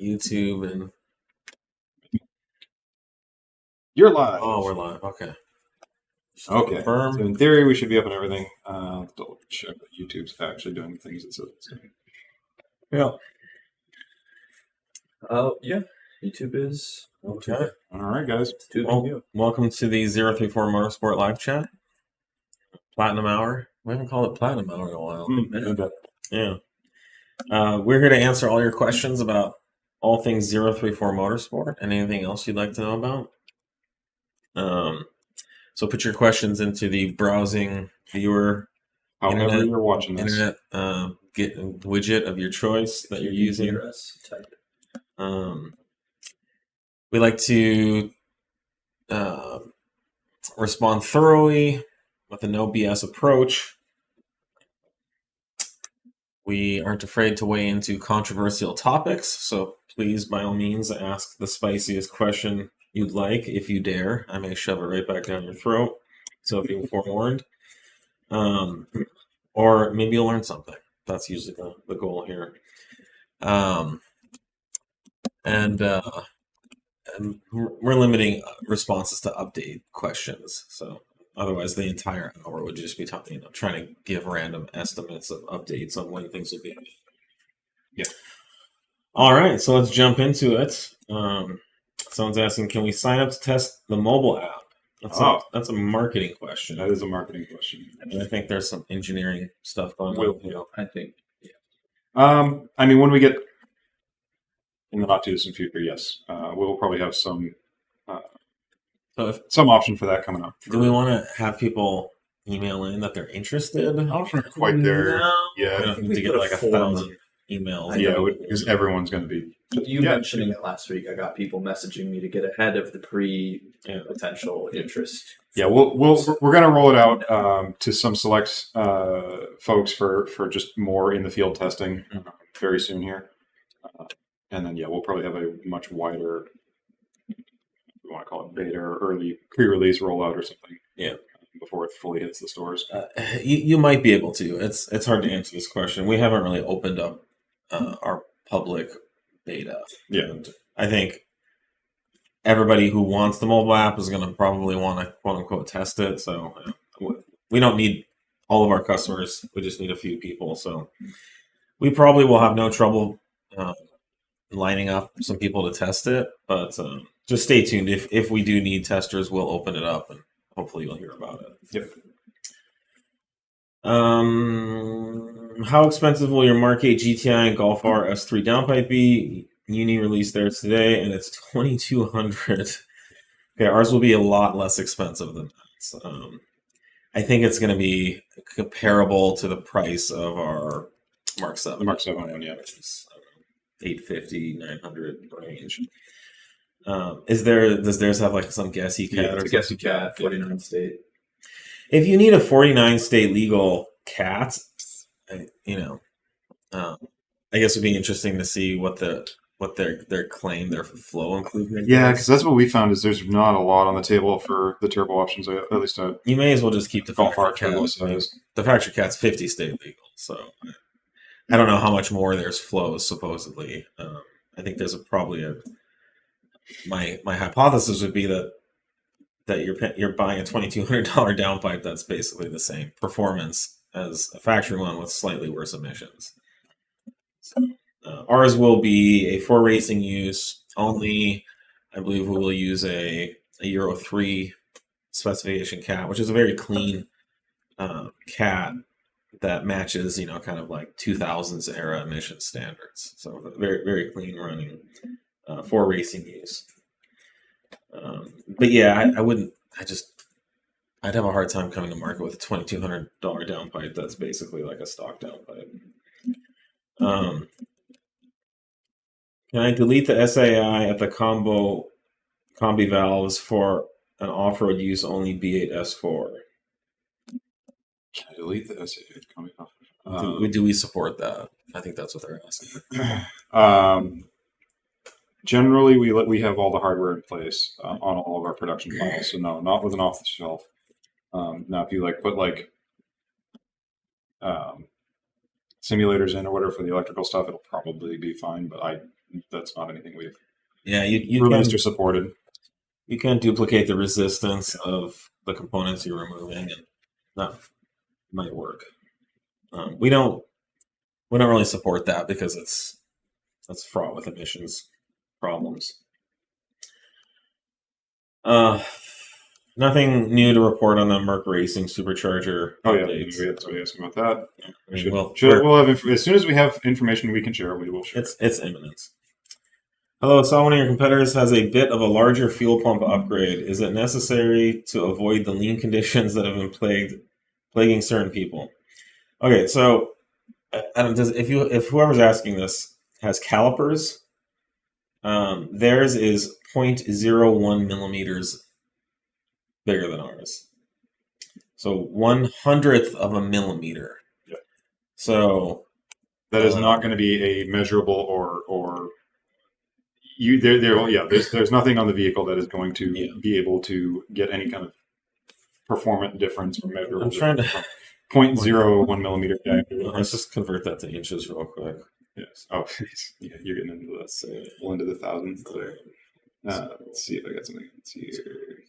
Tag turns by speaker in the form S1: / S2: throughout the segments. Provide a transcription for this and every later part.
S1: YouTube and
S2: you're live.
S1: Oh, we're live. Okay.
S2: Okay.
S1: Confirm.
S2: So in theory, we should be up and everything. Double check that YouTube's actually doing the things it says it's doing.
S1: Yeah.
S3: Yeah. YouTube is
S1: Okay.
S2: All right, guys.
S1: Welcome to the 034 Motorsport live chat. Platinum Hour. We haven't called it Platinum Hour in a while. Yeah. We're here to answer all your questions about all things 034 Motorsport and anything else you'd like to know about. So put your questions into the browsing viewer,
S2: however you're watching this,
S1: internet widget of your choice that you're using. We like to respond thoroughly with a no BS approach. We aren't afraid to weigh into controversial topics, so please, by all means, ask the spiciest question you'd like, if you dare. I may shove it right back down your throat, so be forewarned. Or maybe you'll learn something. That's usually the goal here. And we're limiting responses to update questions, so otherwise the entire hour would just be talking, trying to give random estimates of updates on when things will be.
S2: Yeah.
S1: All right, so let's jump into it. Someone's asking, can we sign up to test the mobile app? That's a marketing question.
S2: That is a marketing question.
S1: And I think there's some engineering stuff going on.
S3: I think. Yeah.
S2: I mean, when we get in the not too distant future, yes, we'll probably have some option for that coming up.
S1: Do we want to have people email in that they're interested?
S2: I don't know if we're quite there.
S1: No.
S2: Yeah,
S1: We to get like 1,000 emails.
S2: Yeah, because everyone's going to be.
S3: You mentioning it last week, I got people messaging me to get ahead of the potential interest.
S2: Yeah, we're going to roll it out to some select folks for just more in the field testing very soon here, and then we'll probably have a much wider, we want to call it beta or early pre-release rollout or something.
S1: Yeah,
S2: before it fully hits the stores.
S1: You might be able to. It's hard to answer this question. We haven't really opened up our public beta.
S2: Yeah,
S1: and I think everybody who wants the mobile app is going to probably want to quote unquote test it. So we don't need all of our customers. We just need a few people. So we probably will have no trouble lining up some people to test it. But just stay tuned. If we do need testers, we'll open it up and hopefully you'll hear about it.
S2: Yep.
S1: How expensive will your Mark 8 GTI and Golf R S3 downpipe be? Uni released theirs today, and it's $2,200. Okay, ours will be a lot less expensive than that. I think it's going to be comparable to the price of our Mark 7.
S2: The Mark 7 one, yeah.
S1: Which is $850, $900 range. Does theirs have like some guessy cat?
S3: Yeah, it's a guessy cat, 49 state.
S1: If you need a 49 state legal cat, I guess it'd be interesting to see what their claim, their flow improvement.
S2: Yeah, because that's what we found is there's not a lot on the table for the turbo options. At least
S1: you may as well just keep the
S2: Golf R
S1: factory
S2: turbo
S1: cat. The factory cat's 50 state legal, so I don't know how much more there's flows supposedly. I think there's probably my hypothesis would be that you're buying a $2,200 downpipe that's basically the same performance as a factory one with slightly worse emissions. So, ours will be a for racing use only. I believe we will use a Euro 3 specification cat, which is a very clean cat that matches, kind of like 2000s era emission standards. So very, very clean running for racing use. But yeah, I'd have a hard time coming to market with a $2,200 downpipe that's basically like a stock downpipe. Can I delete the SAI at the combi valves for an off-road use only B8 S4?
S2: Can I delete the SAI at combi valves?
S1: Do we support that? I think that's what they're asking.
S2: Generally, we have all the hardware in place on all of our production models, so no, not with an off-the-shelf. Now, if you put simulators in or whatever for the electrical stuff, it'll probably be fine. But that's not anything we've
S1: Yeah, you
S2: released or supported.
S1: You can't duplicate the resistance of the components you're removing, and that might work. We don't really support that because that's fraught with emissions problems. Nothing new to report on the Merc Racing supercharger.
S2: Oh yeah,
S1: updates.
S2: we had somebody asking about that.
S1: I mean,
S2: We'll have as soon as we have information we can share, we will share.
S1: It's imminent. Hello, saw one of your competitors has a bit of a larger fuel pump upgrade. Is it necessary to avoid the lean conditions that have been plaguing certain people? Okay, so if whoever's asking this has calipers, theirs is 0.01 millimeters bigger than ours. So 1/100th of a millimeter.
S2: Yeah.
S1: So
S2: that is not going to be a measurable or there's nothing on the vehicle that is going to be able to get any kind of performance difference or measurable.
S1: I'm trying to
S2: 0.01 millimeter diameter.
S1: Let's just convert that to inches real quick.
S2: Yes. Oh, yeah, you're getting into the into the thousands there. Let's see if I got something. Let's see here.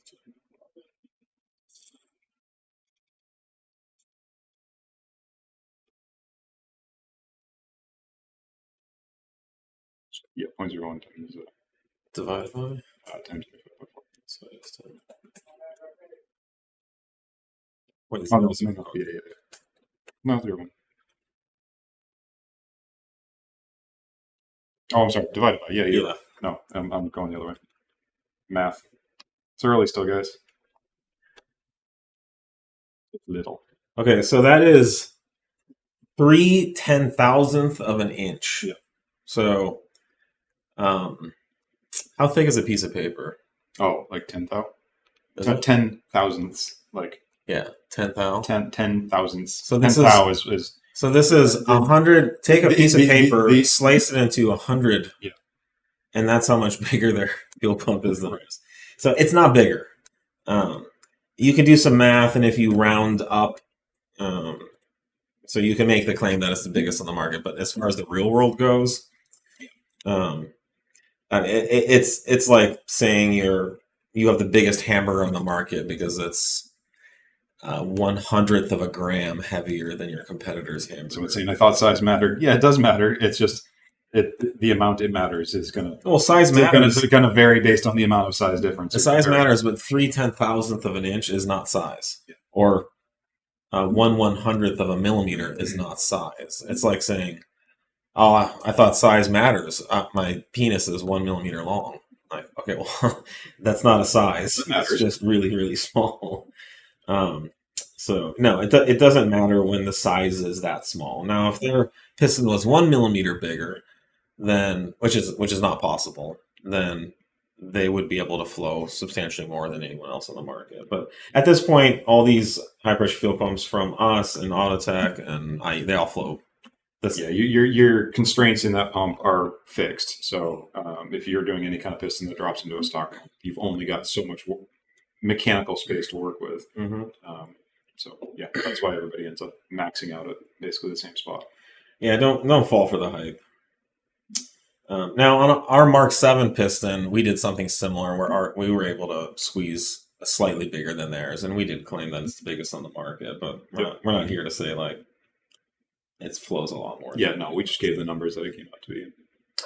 S2: Yeah, 0.01 times
S1: divided by
S2: times.
S1: So it's 10.
S2: No, 0.1. Oh, I'm sorry. Divided by. Yeah. No, I'm going the other way. Math. It's early still, guys. It's little.
S1: Okay, so that is 3/10,000th of an inch.
S2: Yeah.
S1: So, how thick is a piece of paper?
S2: Oh, like 10,000? 10 thousandths. Like.
S1: Yeah, 10,000.
S2: 10 thousandths.
S1: So this
S2: is.
S1: So this is 100. Take a piece of paper, slice it into 100, and that's how much bigger their fuel pump is than ours. So it's not bigger. You can do some math, and if you round up, so you can make the claim that it's the biggest on the market. But as far as the real world goes, it's like saying you have the biggest hamburger on the market because it's 1/100th of a gram heavier than your competitor's hamburger.
S2: So it's saying I thought size mattered. Yeah, it does matter. It's just the amount it matters is going to
S1: size matters.
S2: It's going to vary based on the amount of size difference.
S1: The size matters, but 3/10,000th of an inch is not size, or 1/100th of a millimeter is not size. It's like saying, "Oh, I thought size matters. My penis is 1 millimeter long." Like, okay, well, that's not a size. It's just really, really small. So no, it doesn't matter when the size is that small. Now, if their piston was 1 millimeter bigger, then which is not possible, then they would be able to flow substantially more than anyone else on the market. But at this point, all these high pressure fuel pumps from us and Autotech and they all flow.
S2: Your constraints in that pump are fixed. So if you're doing any kind of piston that drops into a stock, you've only got so much mechanical space to work with. So yeah, that's why everybody ends up maxing out at basically the same spot.
S1: Yeah, don't fall for the hype. Now on our Mk7 piston, we did something similar where we were able to squeeze slightly bigger than theirs, and we did claim that it's the biggest on the market. But we're not here to say like it flows a lot more.
S2: Yeah, no, we just gave the numbers that it came out to be.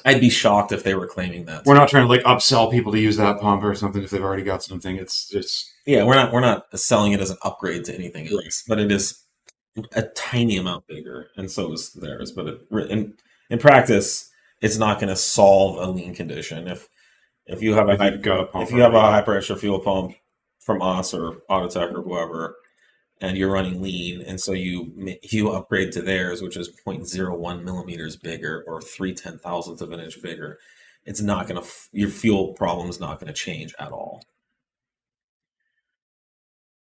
S1: I'd be shocked if they were claiming that.
S2: We're not trying to like upsell people to use that pump or something if they've already got something. It's
S1: we're not selling it as an upgrade to anything else, but it is a tiny amount bigger, and so is theirs. But in practice, it's not going to solve a lean condition. If you have a high pressure fuel pump from us or Autotech or whoever, and you're running lean, and so you upgrade to theirs, which is 0.01 millimeters bigger or 3/10,000th of an inch bigger, it's not going to your fuel problem is not going to change at all.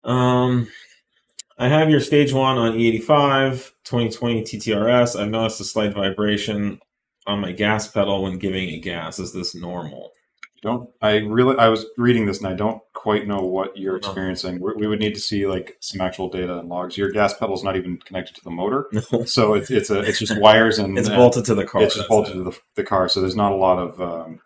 S1: I have your stage 1 on E85 2020 TTRS. I've noticed a slight vibration on my gas pedal when giving it gas. Is this normal?
S2: I was reading this and I don't quite know what you're experiencing. We would need to see like some actual data and logs. Your gas pedal's not even connected to the motor, so it's just wires and
S1: it's bolted to the car.
S2: It's just bolted to the car, so there's not a lot of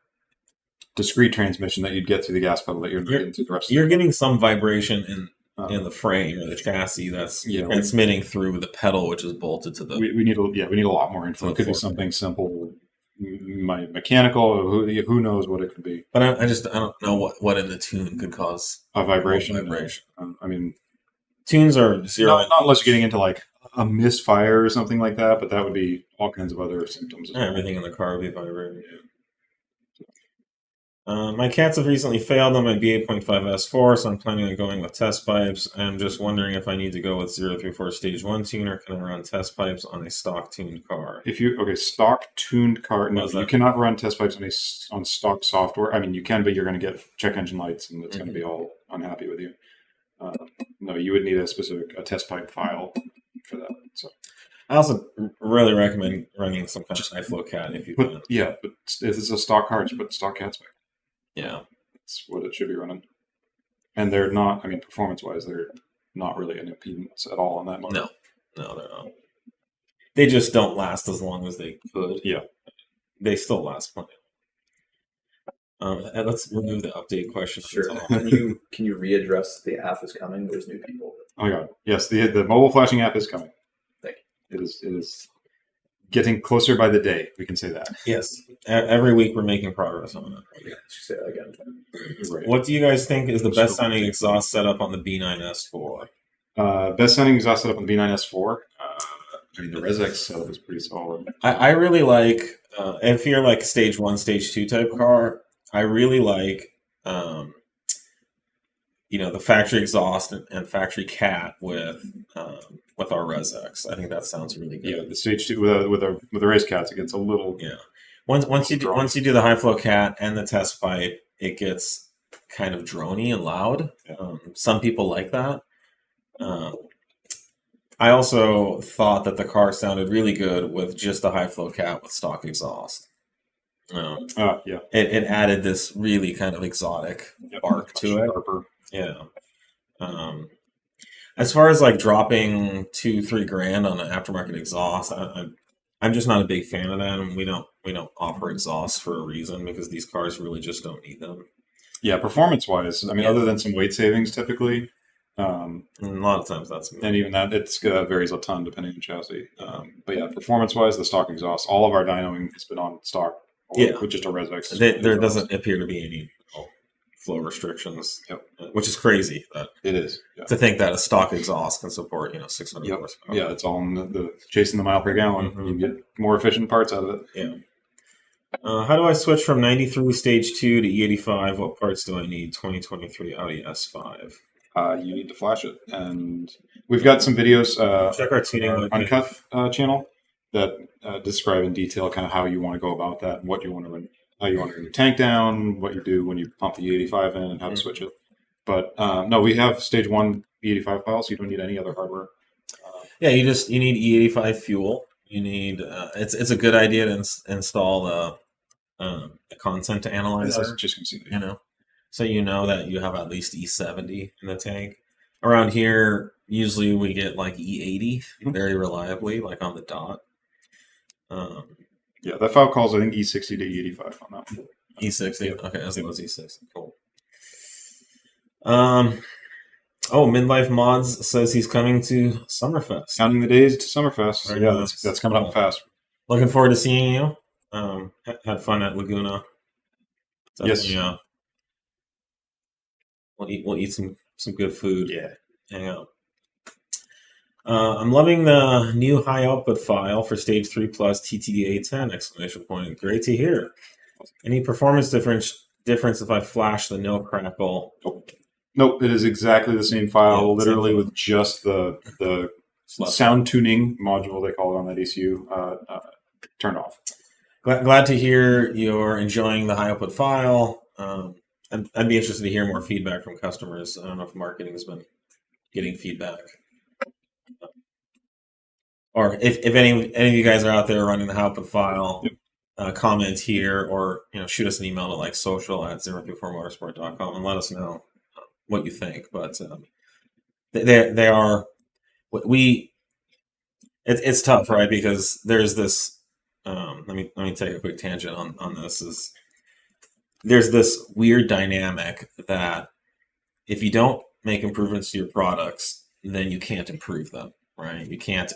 S2: discrete transmission that you'd get through the gas pedal that you're getting through the rest.
S1: You're getting some vibration in the frame or the chassis that's transmitting through the pedal, which is bolted to the.
S2: We need a lot more info. It could be something simple. Mechanical, who knows what it could be.
S1: But I don't know what in the tune could cause
S2: a vibration. I mean,
S1: tunes are zero.
S2: Not unless you're getting into like a misfire or something like that, but that would be all kinds of other symptoms.
S1: Everything in the car would be vibrating. My cats have recently failed on my B8.5 S4, so I'm planning on going with test pipes. I'm just wondering if I need to go with 034 Stage 1 tune, or can I run test pipes on a stock tuned car?
S2: Stock tuned car, no, you cannot run test pipes on stock software. I mean, you can, but you're going to get check engine lights, and it's going to be all unhappy with you. No, you would need a test pipe file for that. So,
S1: I also really recommend running some kind of high flow cat if you can.
S2: Yeah, but if it's a stock car, just put stock cat spec.
S1: Yeah,
S2: that's what it should be running. And they're not. I mean, performance-wise, they're not really an impedance at all on that motor.
S1: No, they're not. They just don't last as long as they could.
S2: Yeah,
S1: they still last plenty. Let's remove the update question.
S3: Sure. Can you readdress the app is coming? There's new people.
S2: Oh my god! Yes, the mobile flashing app is coming.
S3: Thank
S2: you. It is getting closer by the day. We can say that.
S1: Yes. Every week we're making progress on it.
S3: Yeah, say that again.
S1: Right. What do you guys think is the best sounding exhaust setup on the B9 S4?
S2: Best sounding exhaust setup on the B9 S4. I mean, the ResX setup is pretty solid.
S1: I really like, if you're like Stage 1, Stage 2 type car, I really like, the factory exhaust and factory cat with our ResX. I think that sounds really good.
S2: Yeah, the Stage 2 with the race cats, it gets a little
S1: Once you do the high flow cat and the test pipe, it gets kind of droney and loud. Some people like that. I also thought that the car sounded really good with just the high flow cat with stock exhaust. It added this really kind of exotic bark to it.
S2: Sharper.
S1: Yeah. As far as like dropping $2-3 grand on an aftermarket exhaust, I'm just not a big fan of that, and we don't offer exhausts for a reason, because these cars really just don't need them.
S2: Yeah, performance wise, I mean, other than some weight savings, typically.
S1: A lot of times that's
S2: and even that it varies a ton depending on chassis. But yeah, performance wise, the stock exhaust, all of our dynoing has been on stock. With just a ResX.
S1: There doesn't appear to be any flow restrictions, which is crazy.
S2: It is
S1: to think that a stock exhaust can support 600 horsepower.
S2: Yeah, it's all in the chasing the mile per gallon. You can get more efficient parts out of it.
S1: Yeah. How do I switch from 93 Stage 2 to E85? What parts do I need? 2023 Audi S5.
S2: You need to flash it, and we've got some videos.
S1: Check our tuning
S2: Uncut channel that describe in detail kind of how you want to go about that, and what you want to run, how you want to run your tank down, what you do when you pump the E85 in, and how to switch it. But no, we have Stage 1 E85 files, so you don't need any other hardware.
S1: You need E85 fuel. You need it's a good idea to install a content analyzer.
S2: I was just gonna say,
S1: so that you have at least E70 in the tank. Around here, usually we get like E80 very reliably, like on the dot.
S2: That file calls, I think, E60 to E85 on that one.
S1: E60, okay, I think it was E60. Cool. Midlife Mods says he's coming to Summerfest.
S2: Counting the days to Summerfest. Yeah, that's coming up fast.
S1: Looking forward to seeing you. Had fun at Laguna.
S2: Yes.
S1: We'll eat some good food.
S2: Yeah.
S1: Hang out. I'm loving the new high output file for Stage 3 Plus TTE810! Great to hear. Any performance difference if I flash the No Crackle?
S2: Nope, it is exactly the same file, literally with just the sound tuning module, they call it on that ECU, turned off.
S1: Glad to hear you're enjoying the high output file. I'd be interested to hear more feedback from customers. I don't know if marketing has been getting feedback. Or if any of you guys are out there running the high output file, comment here, or shoot us an email to like social@034motorsport.com and let us know what you think. But they are it's tough, right? Because there's this. Let me take a quick tangent on this. There's this weird dynamic that if you don't make improvements to your products, then you can't improve them, right? You can't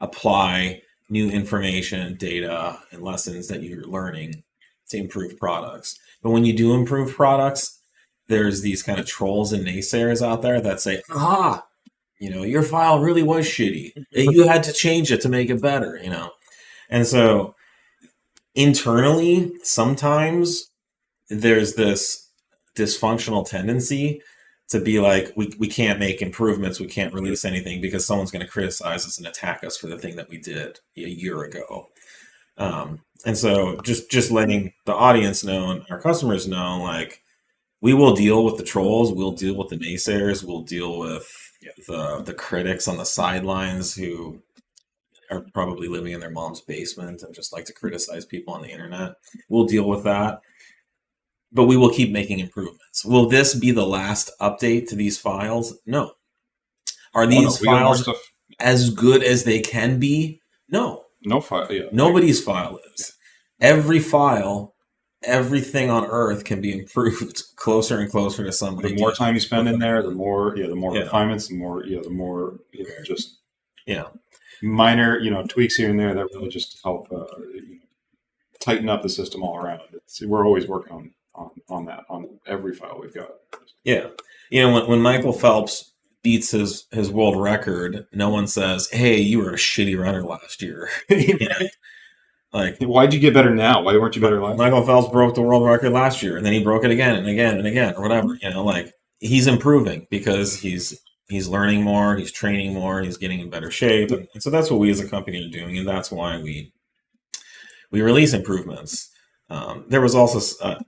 S1: apply new information, data, and lessons that you're learning to improve products. But when you do improve products, there's these kind of trolls and naysayers out there that say, your file really was shitty. You had to change it to make it better, And so internally, sometimes there's this dysfunctional tendency to be like, we can't make improvements, we can't release anything because someone's going to criticize us and attack us for the thing that we did a year ago. And so just letting the audience know and our customers know, like, we will deal with the trolls, we'll deal with the naysayers, we'll deal with the critics on the sidelines who are probably living in their mom's basement and just like to criticize people on the internet. We'll deal with that. But we will keep making improvements. Will this be the last update to these files? No. Are these files as good as they can be? No.
S2: No file. Yeah.
S1: Nobody's file is. Every file, everything on Earth can be improved closer and closer to somebody.
S2: The more time you spend in there, the more refinements, the more just minor tweaks here and there that really just help tighten up the system all around. We're always working on that on every file we've got.
S1: Yeah, when Michael Phelps beats his world record, no one says, "Hey, you were a shitty runner last year." Like,
S2: why'd you get better now? Why weren't you better last?
S1: Michael Phelps broke the world record last year, and then he broke it again and again and again, or whatever. Like, he's improving because he's learning more, he's training more, he's getting in better shape, and so that's what we as a company are doing, and that's why we release improvements. There was also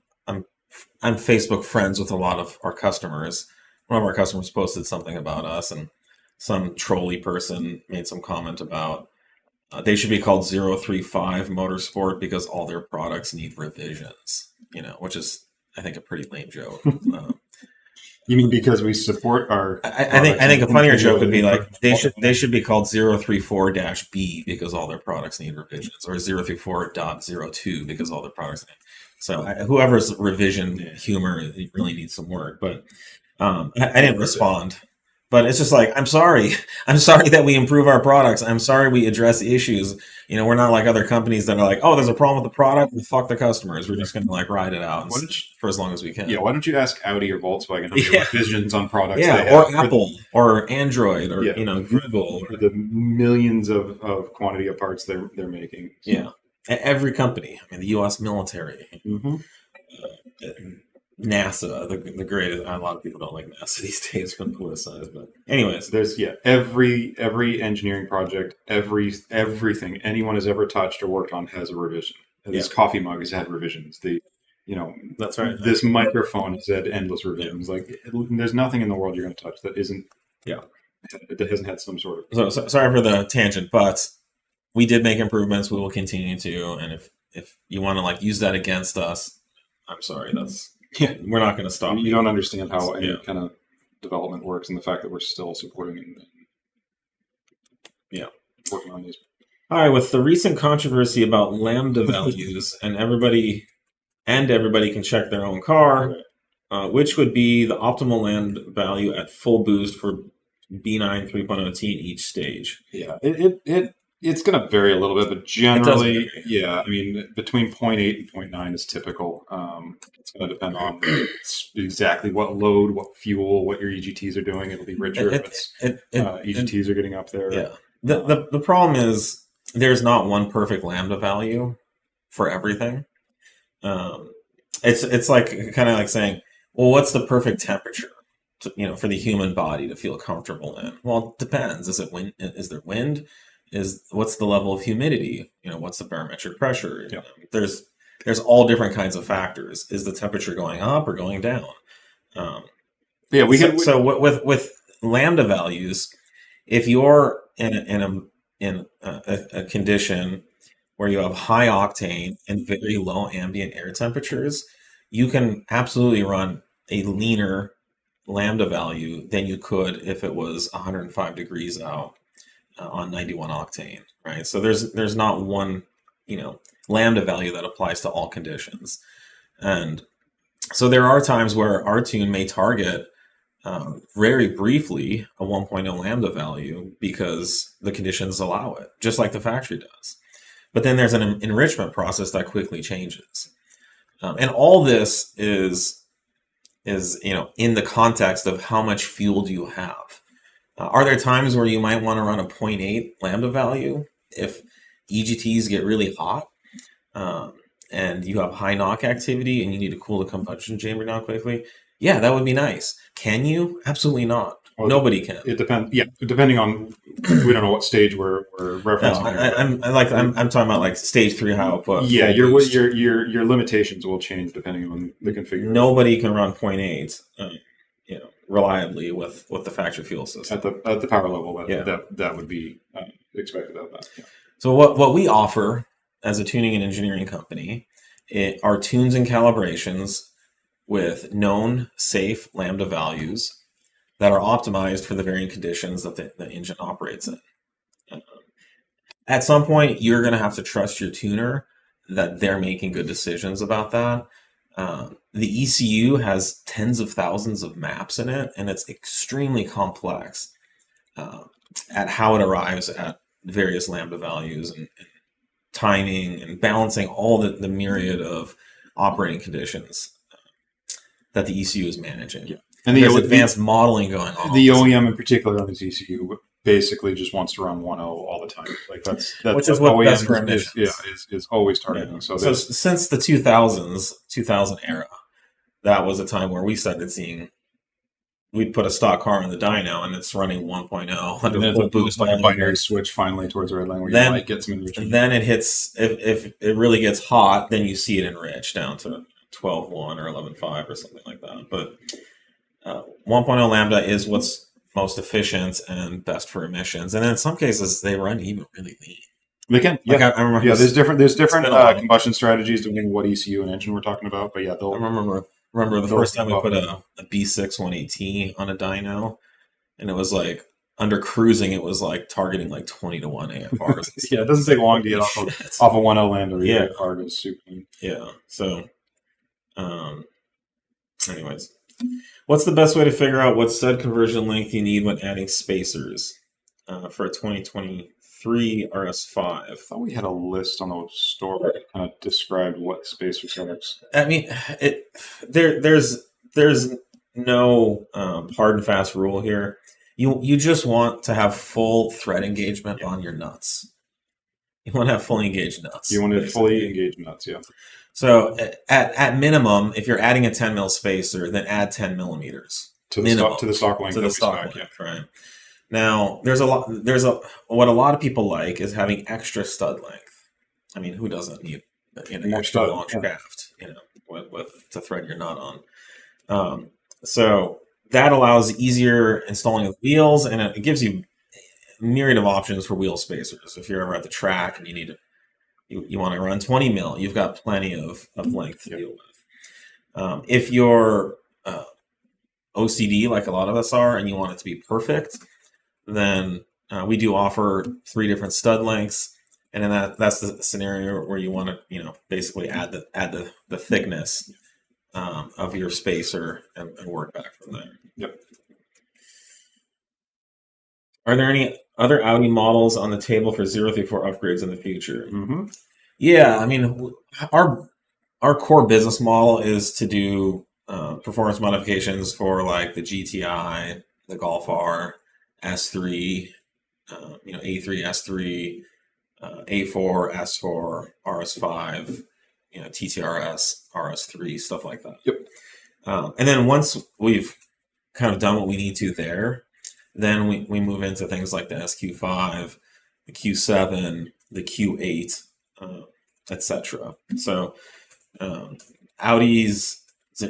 S1: I'm Facebook friends with a lot of our customers. One of our customers posted something about us, and some trolley person made some comment about they should be called 035 Motorsport because all their products need revisions, which is, I think, a pretty lame joke.
S2: You mean because we support our?
S1: I think a funnier joke would be like they should be called 034-B because all their products need revisions, or 034.02 because all their products need. So whoever's revision humor really needs some work. But I didn't respond. But it's just like, I'm sorry that we improve our products. I'm sorry we address issues. We're not like other companies that are like, oh, there's a problem with the product, well, fuck the customers. We're just going to like ride it out for as long as we can.
S2: Yeah, why don't you ask Audi or Volkswagen revisions on products?
S1: Yeah, or Apple or Android or Google.
S2: Or the millions of quantity of parts they're making.
S1: So. Yeah, every company. I mean, the U.S. military.
S2: Mm-hmm.
S1: NASA, the greatest. A lot of people don't like NASA these days, been politicized. But anyways,
S2: there's every engineering project, everything anyone has ever touched or worked on has a revision. This coffee mug has had revisions.
S1: That's right.
S2: This microphone has had endless revisions. Like, there's nothing in the world you're going to touch that isn't. Yeah. That hasn't had some sort of.
S1: So sorry for the tangent, but we did make improvements. We will continue to, and if you want to like use that against us, I'm sorry. We're not going to stop.
S2: You don't understand how any kind of development works, and the fact that we're still supporting and working on these.
S1: All right, with the recent controversy about lambda values, and everybody can check their own car, which would be the optimal lambda value at full boost for B9 3.0T in each stage.
S2: Yeah, it's going to vary a little bit, but generally, I mean, between 0.8 and 0.9 is typical. It's going to depend on exactly what load, what fuel, what your EGTs are doing. It'll be richer if EGTs are getting up there.
S1: Yeah. The problem is there's not one perfect lambda value for everything. It's like kind of like saying, well, what's the perfect temperature for the human body to feel comfortable in? Well, it depends. Is there wind? What's the level of humidity? What's the barometric pressure? There's all different kinds of factors. Is the temperature going up or going down? With lambda values, if you're in a condition where you have high octane and very low ambient air temperatures, you can absolutely run a leaner lambda value than you could if it was 105 degrees out on 91 octane, right? So there's not one, lambda value that applies to all conditions. And so there are times where our tune may target very briefly a 1.0 lambda value because the conditions allow it, just like the factory does. But then there's an enrichment process that quickly changes. And all this is in the context of how much fuel do you have. Are there times where you might want to run a 0.8 lambda value if EGTs get really hot and you have high knock activity and you need to cool the combustion chamber down quickly? Yeah, that would be nice. Can you? Absolutely not. Well, nobody can.
S2: It depends. Yeah, depending on we don't know what stage we're referencing.
S1: No, I'm talking about like stage 3 high output.
S2: Yeah, your limitations will change depending on the configuration.
S1: Nobody can run 0.8, reliably with the factory fuel system
S2: at the power level that would be expected of that. Yeah.
S1: So what we offer as a tuning and engineering company are tunes and calibrations with known safe lambda values that are optimized for the varying conditions that the engine operates in. At some point, you're going to have to trust your tuner that they're making good decisions about that. The ECU has tens of thousands of maps in it, and it's extremely complex at how it arrives at various lambda values and timing and balancing all the myriad of operating conditions that the ECU is managing.
S2: Yeah.
S1: And there's advanced modeling going on.
S2: The OEM in particular on this ECU basically just wants to run 1.0 all the time. Like that's
S1: which is what best for
S2: emissions is always targeting.
S1: Yeah. So since the 2000 era, that was a time where we started seeing we'd put a stock car in the dyno and it's running 1.0 under full boost,
S2: like a binary switch finally towards the red line where you might get some enrichment.
S1: Then it hits if it really gets hot, then you see it enrich down to 12.1 or 11.5 or something like that. But 1.0 lambda is what's most efficient and best for emissions, and in some cases they run even really lean.
S2: They can,
S1: yeah. Like I remember,
S2: there's different combustion strategies depending what ECU and engine we're talking about. But yeah,
S1: I remember the first time we put a B6 180 on a dyno, and it was like under cruising, it was like targeting like 20 to 1 AFRs.
S2: Yeah, it doesn't take long to get off a 1.0 lambda.
S1: Yeah,
S2: AFR goes super lean.
S1: Yeah, so anyways. What's the best way to figure out what stud conversion length you need when adding spacers for a 2023 RS5?
S2: I thought we had a list on the store that kind of described what spacer setups.
S1: I mean, there's no hard and fast rule here. You just want to have full thread engagement on your nuts. You want to have fully engaged nuts.
S2: You want to fully engage nuts, yeah.
S1: So at minimum, if you're adding a 10 mil spacer, then add 10 millimeters
S2: to the stock length.
S1: To the stock length, right? Now, what a lot of people like is having extra stud length. I mean, who doesn't need an extra long shaft, to thread your nut on? So that allows easier installing of wheels, and it gives you a myriad of options for wheel spacers. If you're ever at the track and you want to run 20 mil, you've got plenty of length to deal with. If you're OCD, like a lot of us are, and you want it to be perfect, then we do offer 3 different stud lengths, and then that's the scenario where you want to, basically add the thickness of your spacer and work back from there.
S2: Yep.
S1: Are there any other Audi models on the table for 034 upgrades in the future?
S2: Mm-hmm.
S1: Yeah, I mean, our core business model is to do performance modifications for like the GTI, the Golf R, S3, A3, S3, A4, S4, RS5, TTRS, RS3, stuff like that.
S2: Yep.
S1: And then once we've kind of done what we need to there, then we move into things like the SQ5, the Q7, the Q8, etc. So it's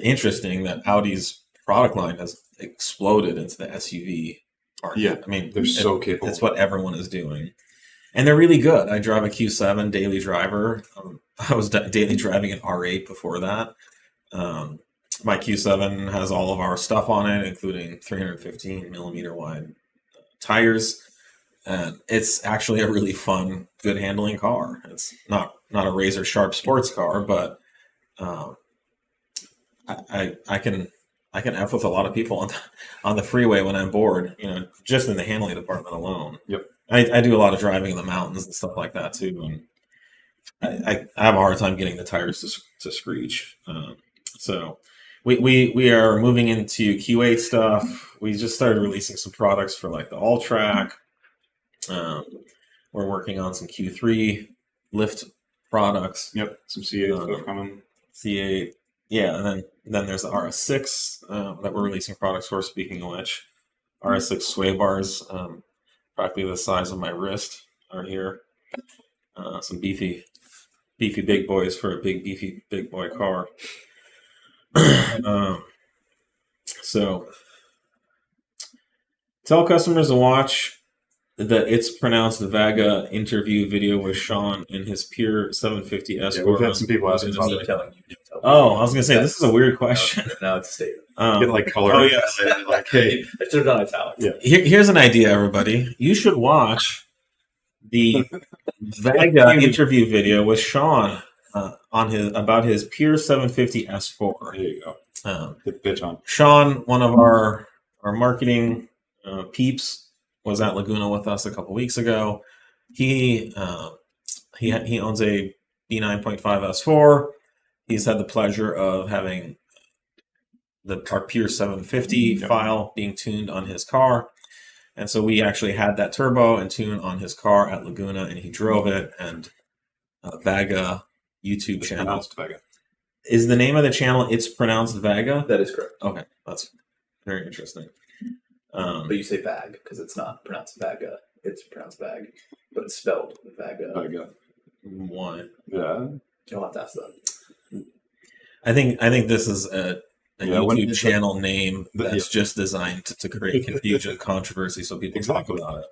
S1: interesting that Audi's product line has exploded into the SUV market.
S2: Yeah,
S1: I mean,
S2: they're so capable.
S1: It's what everyone is doing. And they're really good. I drive a Q7 daily driver. I was daily driving an R8 before that. My Q7 has all of our stuff on it, including 315 millimeter wide tires. And it's actually a really fun, good handling car. It's not a razor sharp sports car, but I can F with a lot of people on the freeway when I'm bored, just in the handling department alone.
S2: Yep.
S1: I do a lot of driving in the mountains and stuff like that too, and I have a hard time getting the tires to screech. So we are moving into Q8 stuff. We just started releasing some products for like the All Track. We're working on some Q3 lift products.
S2: Yep, some C8 stuff coming.
S1: C8, yeah, and then there's the RS6 that we're releasing products for. Speaking of which, RS6 sway bars, practically the size of my wrist, are here. Some beefy big boys for a beefy big boy car. So tell customers to watch the It's Pronounced Vaguh interview video with Sean in his Pure750 S4.
S2: Yeah, we've had some people asking about it.
S1: Oh, I was going to say, this is a weird question.
S3: Now it's a statement.
S2: Get like color.
S1: Oh, yeah.
S2: Like, hey.
S3: I should have done italic.
S2: Yeah.
S1: Here's an idea, everybody. You should watch the Vaguh interview video with Sean about his Pure750 S4.
S2: There you go. Get the pitch on.
S1: Sean, one of our marketing peeps, was at Laguna with us a couple weeks ago. He owns a B8.5 S4. He's had the pleasure of having our Pure750 file being tuned on his car. And so we actually had that turbo and tune on his car at Laguna, and he drove it. And Vaguh YouTube channel.
S2: Pronounced Vaguh.
S1: Is the name of the channel It's Pronounced Vaguh?
S3: That is correct.
S1: Okay, that's very interesting.
S3: But you say bag because it's not pronounced Vaguh. It's pronounced bag, but it's spelled Vaguh.
S2: Vaguh.
S1: Why?
S2: Yeah.
S3: You'll have to ask them.
S1: I think this is a YouTube channel name that's
S2: yeah.
S1: just designed to create confusion, controversy, so people talk about it.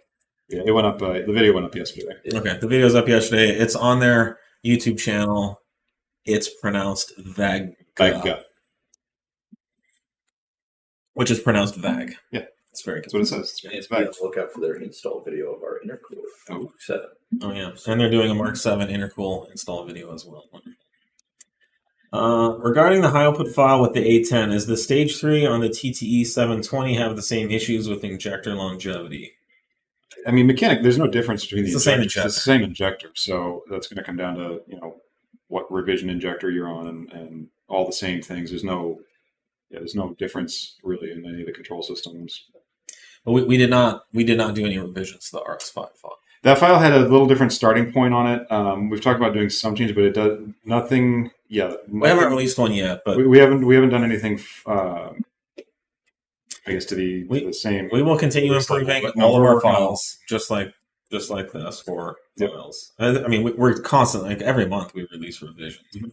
S2: Yeah, it went up. The video went up yesterday.
S1: Okay, the video's up yesterday. It's on their YouTube channel. It's pronounced Vaguh, which is pronounced Vaguh.
S2: Yeah.
S1: It's very
S2: That's what it says.
S3: It's bad to look out for their install video of our intercooler.
S2: Oh.
S3: Mk7.
S1: Oh, yeah. And they're doing a Mk7 intercool install video as well. Regarding the high output file with the A10, is the stage 3 on the TTE810 have the same issues with injector longevity?
S2: I mean, there's no difference between the
S1: It's the same
S2: injectors. It's the same injector. So that's going to come down to, what revision injector you're on and all the same things. There's no difference really in any of the control systems.
S1: But we did not do any revisions to the RS5 file.
S2: That file had a little different starting point on it. We've talked about doing some changes, but it does nothing. Yeah,
S1: we haven't released one yet, but
S2: we haven't done anything. I guess to the same.
S1: We will continue improving all of our files, just like the S4 files. I mean, we're constantly, like every month we release revisions. Mm-hmm.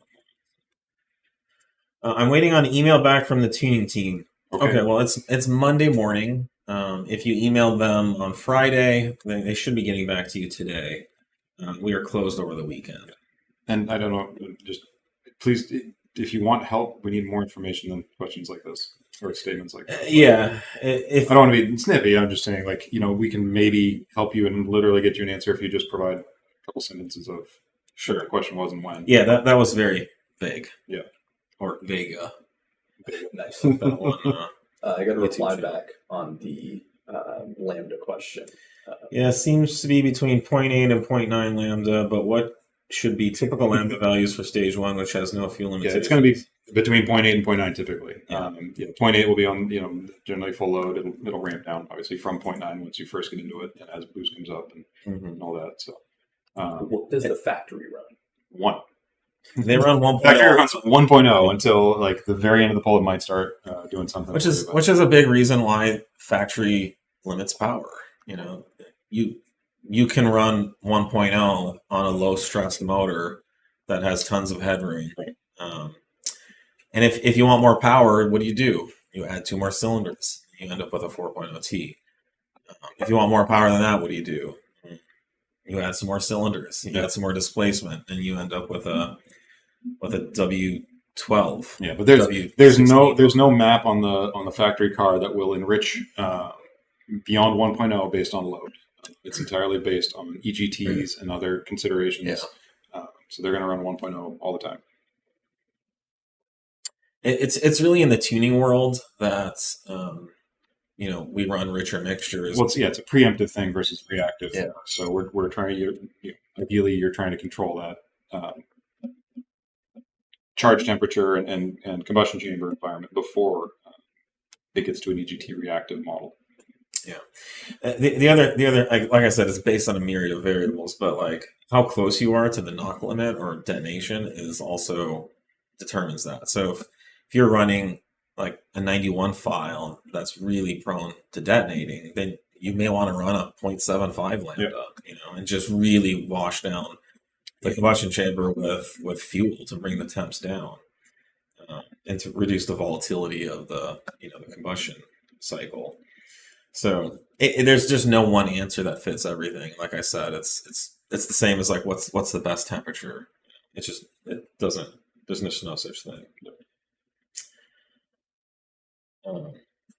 S1: I'm waiting on an email back from the tuning team. Okay, well it's Monday morning. If you emailed them on Friday, they should be getting back to you today. We are closed over the weekend.
S2: And I don't know, just please, if you want help, we need more information than questions like this or statements like that.
S1: Yeah.
S2: I don't want to be snippy. I'm just saying, we can maybe help you and literally get you an answer if you just provide a couple sentences of what the question was and when.
S1: Yeah, that was very vague.
S2: Yeah.
S1: Or Vaguh.
S3: Nice.
S1: That one,
S3: I got a reply back on the lambda question.
S1: Yeah, seems to be between 0.8 and 0.9 lambda, but what should be typical lambda values for stage 1, which has no fuel limitations?
S2: Yeah, it's going to be between 0.8 and 0.9 typically.
S1: Yeah.
S2: 0.8 will be on, generally full load. It'll ramp down, obviously, from 0.9 once you first get into it and as boost comes up and all that. So,
S3: what does the factory run?
S2: 1.
S1: They run 1.0.
S2: Factory runs 1.0 until the very end of the pull. It might start doing something.
S1: Which is a big reason why factory limits power. You can run 1.0 on a low stress motor that has tons of headroom. And if you want more power, what do? You add 2 more cylinders. You end up with a 4.0 T. If you want more power than that, what do? you add some more cylinders, you add some more displacement, and you end up with a W12.
S2: Yeah, but there's no map on the factory car that will enrich beyond 1.0 based on load. It's entirely based on EGTs and other considerations.
S1: Yeah.
S2: So they're going to run 1.0 all the time.
S1: It's really in the tuning world that we run richer mixtures.
S2: Well, it's a preemptive thing versus reactive.
S1: Yeah.
S2: So we're trying to ideally you're trying to control that charge temperature and combustion chamber environment before it gets to an EGT reactive model.
S1: Yeah. The other like I said, it's based on a myriad of variables, but like how close you are to the knock limit or detonation is also determines that. So if you're running like a 91 file that's really prone to detonating, then you may want to run a 0.75 lambda, and just really wash down the combustion chamber with fuel to bring the temps down and to reduce the volatility of the the combustion cycle. So there's just no one answer that fits everything. Like I said, it's the same as like what's the best temperature. There's just no such thing.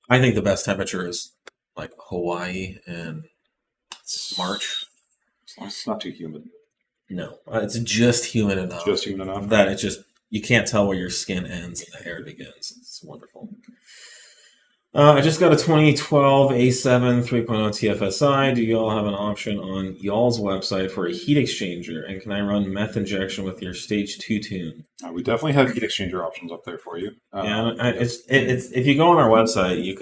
S1: I think the best temperature is like Hawaii in March.
S2: It's not too humid.
S1: No, it's just humid enough.
S2: Just humid enough
S1: that you can't tell where your skin ends and the hair begins. It's wonderful. I just got a 2012 A7 3.0 TFSI. Do y'all have an option on y'all's website for a heat exchanger? And can I run meth injection with your stage 2 tune?
S2: We definitely have heat exchanger options up there for you.
S1: It's if you go on our website, you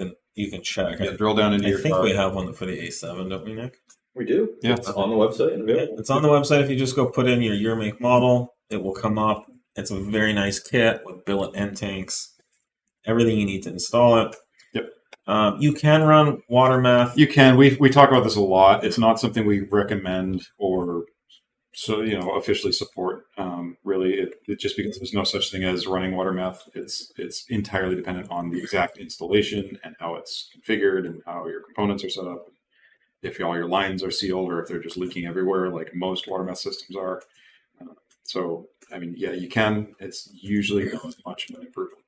S1: can check.
S2: Drill down into your car.
S1: I think we have one for the A7, don't we, Nick?
S3: We do.
S2: Yeah,
S3: it's on the website.
S1: Available. It's on the website. If you just go put in your year, make, model, it will come up. It's a very nice kit with billet end tanks, everything you need to install it.
S2: Yep.
S1: You can run water meth.
S2: You can. We talk about this a lot. It's not something we recommend or officially support. Really, it just because there's no such thing as running water meth. It's entirely dependent on the exact installation and how it's configured and how your components are set up. If all your lines are sealed or if they're just leaking everywhere, like most water meth systems are. You can. It's usually not much of an improvement.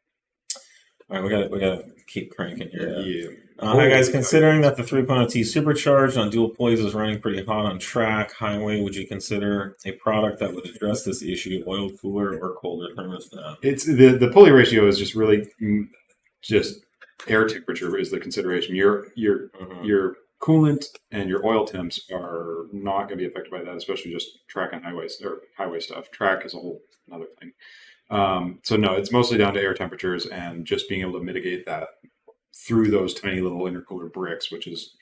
S1: All right, we gotta keep cranking here.
S2: Yeah.
S1: Hi guys, considering that the 3.0T supercharged on dual pulleys is running pretty hot on track, highway, would you consider a product that would address this issue, oil cooler or colder thermostat?
S2: It's the pulley ratio is just really just air temperature is the consideration. Your coolant and your oil temps are not going to be affected by that, especially just track and highway stuff. Track is a whole another thing. So no, it's mostly down to air temperatures and just being able to mitigate that through those tiny little intercooler bricks, which is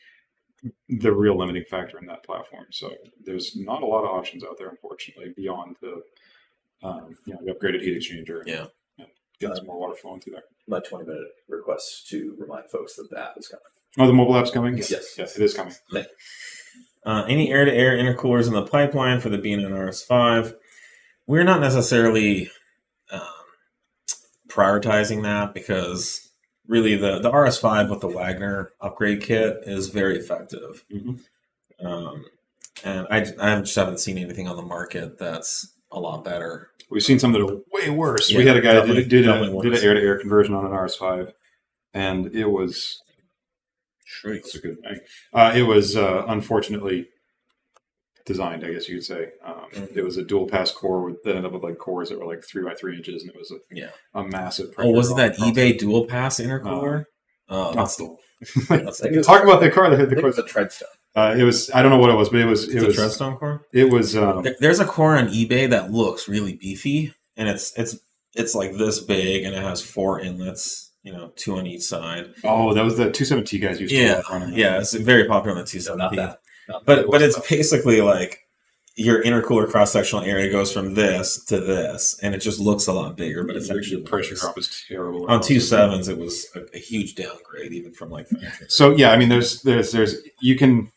S2: the real limiting factor in that platform. So there's not a lot of options out there, unfortunately, beyond the upgraded heat exchanger.
S1: Yeah.
S2: Get some more water flowing through there.
S3: My 20-minute request to remind folks that the app is coming.
S2: Oh, the mobile app's coming?
S3: Yes,
S2: it is coming.
S1: Any air-to-air intercoolers in the pipeline for the B8.5 S4? We're not necessarily prioritizing that because really the RS5 with the Wagner upgrade kit is very effective.
S2: Mm-hmm.
S1: And I just haven't seen anything on the market that's a lot better.
S2: We've seen some that are way worse.
S1: Yeah,
S2: we had a guy that did an
S1: worse.
S2: air-to-air conversion on an RS5, and it was...
S1: Shrieks.
S2: That's a good thing. It was unfortunately designed, I guess you could say. It was a dual pass core that ended up with like cores that were like 3x3 inches, and it was a massive.
S1: Oh, was it that eBay dual pass intercooler? That's the.
S2: Talk about the car that had the core.
S3: It was a Treadstone.
S2: It was. I don't know what it was, but it was. It was
S1: a Treadstone core.
S2: It was.
S1: There's a core on eBay that looks really beefy, and it's like this big, and it has 4 inlets. 2 on each side.
S2: Oh, that was the 270 guys used to work on.
S1: Yeah, it's very popular on the 270.
S3: Not that.
S1: But it's basically like your intercooler cross-sectional area goes from this to this, and it just looks a lot bigger, but it's actually
S2: pressure drop is terrible.
S1: On 2.7s, it was a huge downgrade, even from like factory.
S2: So yeah, I mean, there's you can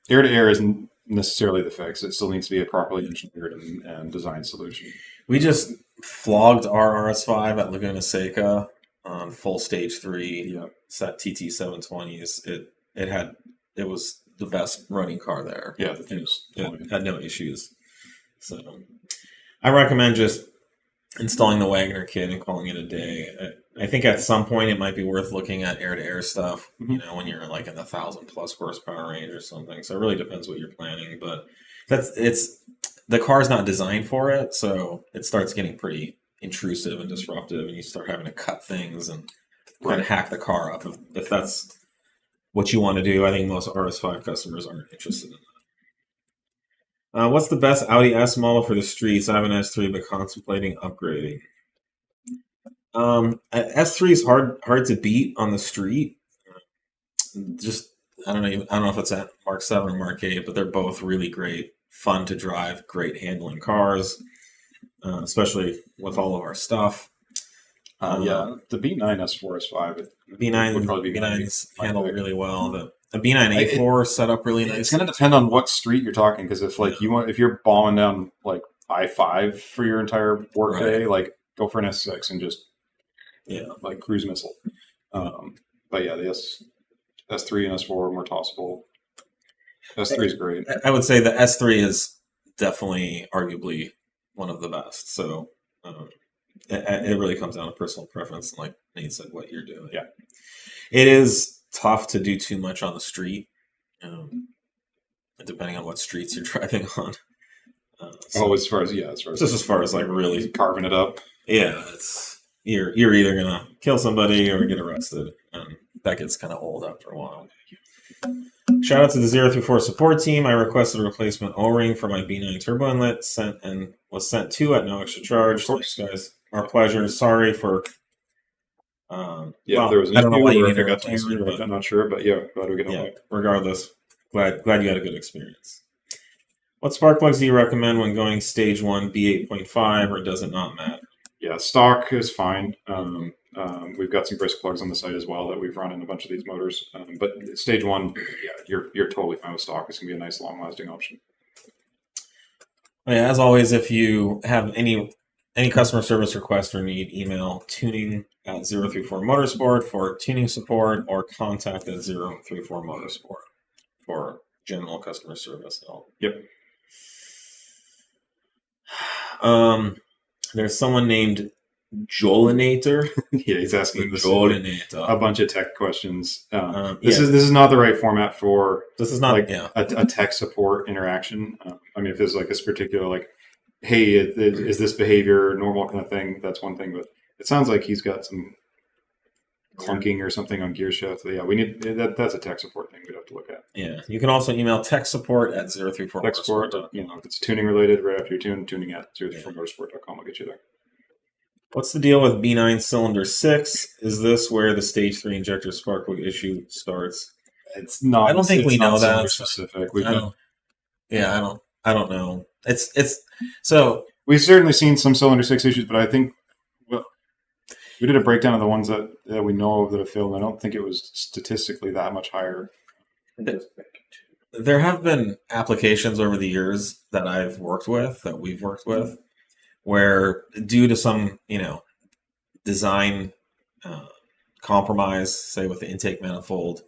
S2: air-to-air isn't necessarily the fix. It still needs to be a properly engineered and designed solution.
S1: We just flogged our RS5 at Laguna Seca on full stage 3 set TT720s. It was the best running car there.
S2: Yeah, the thing's
S1: It had no issues. So I recommend just installing the Wagner kit and calling it a day. I think at some point it might be worth looking at air-to-air stuff, you know, when you're like in the 1,000+ horsepower range or something. So it really depends what you're planning, but the car's not designed for it, so it starts getting pretty intrusive and disruptive, and you start having to cut things and kind of hack the car up. If that's what you want to do, I think most RS5 customers aren't interested in that. What's the best Audi S model for the streets? I have an S3, but contemplating upgrading. S3 is hard to beat on the street. Just I don't know if it's at Mark 7 or Mark 8, but they're both really great, fun to drive, great handling cars, especially with all of our stuff.
S2: Yeah, the B9 S4 S5.
S1: B9
S2: would probably be
S1: B9's handled really well. The B9 A4 set up really nice.
S2: It's going to depend on what street you're talking, because if like if you're bombing down like I5 for your entire work day, like go for an S6 and just like cruise missile. But yeah, the S3 and S4 are more tossable. S3 is great.
S1: I would say the S3 is definitely arguably one of the best. So it really comes down to personal preference, like Nate said, what you're doing.
S2: Yeah,
S1: it is tough to do too much on the street, depending on what streets you're driving on.
S2: as far as
S1: like really
S2: carving it up.
S1: Yeah, it's you're either gonna kill somebody or get arrested, and that gets kind of old after a while. Shout out to the 034 support team. I requested a replacement O-ring for my B9 turbo inlet, was sent to at no extra charge. Thanks, guys. Our pleasure. Sorry for.
S2: There was an
S1: I don't know why you
S2: issue,
S1: got to answer, but
S2: I'm not sure, but yeah, glad we get
S1: it. Regardless, glad you had a good experience. What spark plugs do you recommend when going stage 1 B8.5, or does it not matter?
S2: Yeah, stock is fine. We've got some brisk plugs on the site as well that we've run in a bunch of these motors. But stage 1, you're totally fine with stock. It's gonna be a nice long-lasting option.
S1: Yeah, as always, if you have any customer service request or need, email tuning@034 Motorsport for tuning support, or contact at 034 Motorsport for general customer service help.
S2: Yep.
S1: There's someone named Jolinator.
S2: Yeah, he's asking
S1: a
S2: bunch of tech questions. This is not the right format for a tech support interaction. I mean, if there's like this particular like, hey, is this behavior normal kind of thing? That's one thing, but it sounds like he's got some clunking or something on gear shift. So yeah, we need that's a tech support thing we'd have to look at.
S1: Yeah, you can also email tech support at 034
S2: Tech support. If it's tuning related, right after you're tuning at 034motorsport.com. I'll get you there.
S1: What's the deal with B9 cylinder 6? Is this where the stage 3 injector spark plug issue starts?
S2: It's not.
S1: I don't think we know that
S2: specific.
S1: I don't know. It's so
S2: we've certainly seen some cylinder 6 issues, but I think we did a breakdown of the ones that we know of that have failed. And I don't think it was statistically that much higher.
S1: There have been applications over the years that we've worked with, where due to some, design compromise, say with the intake manifold,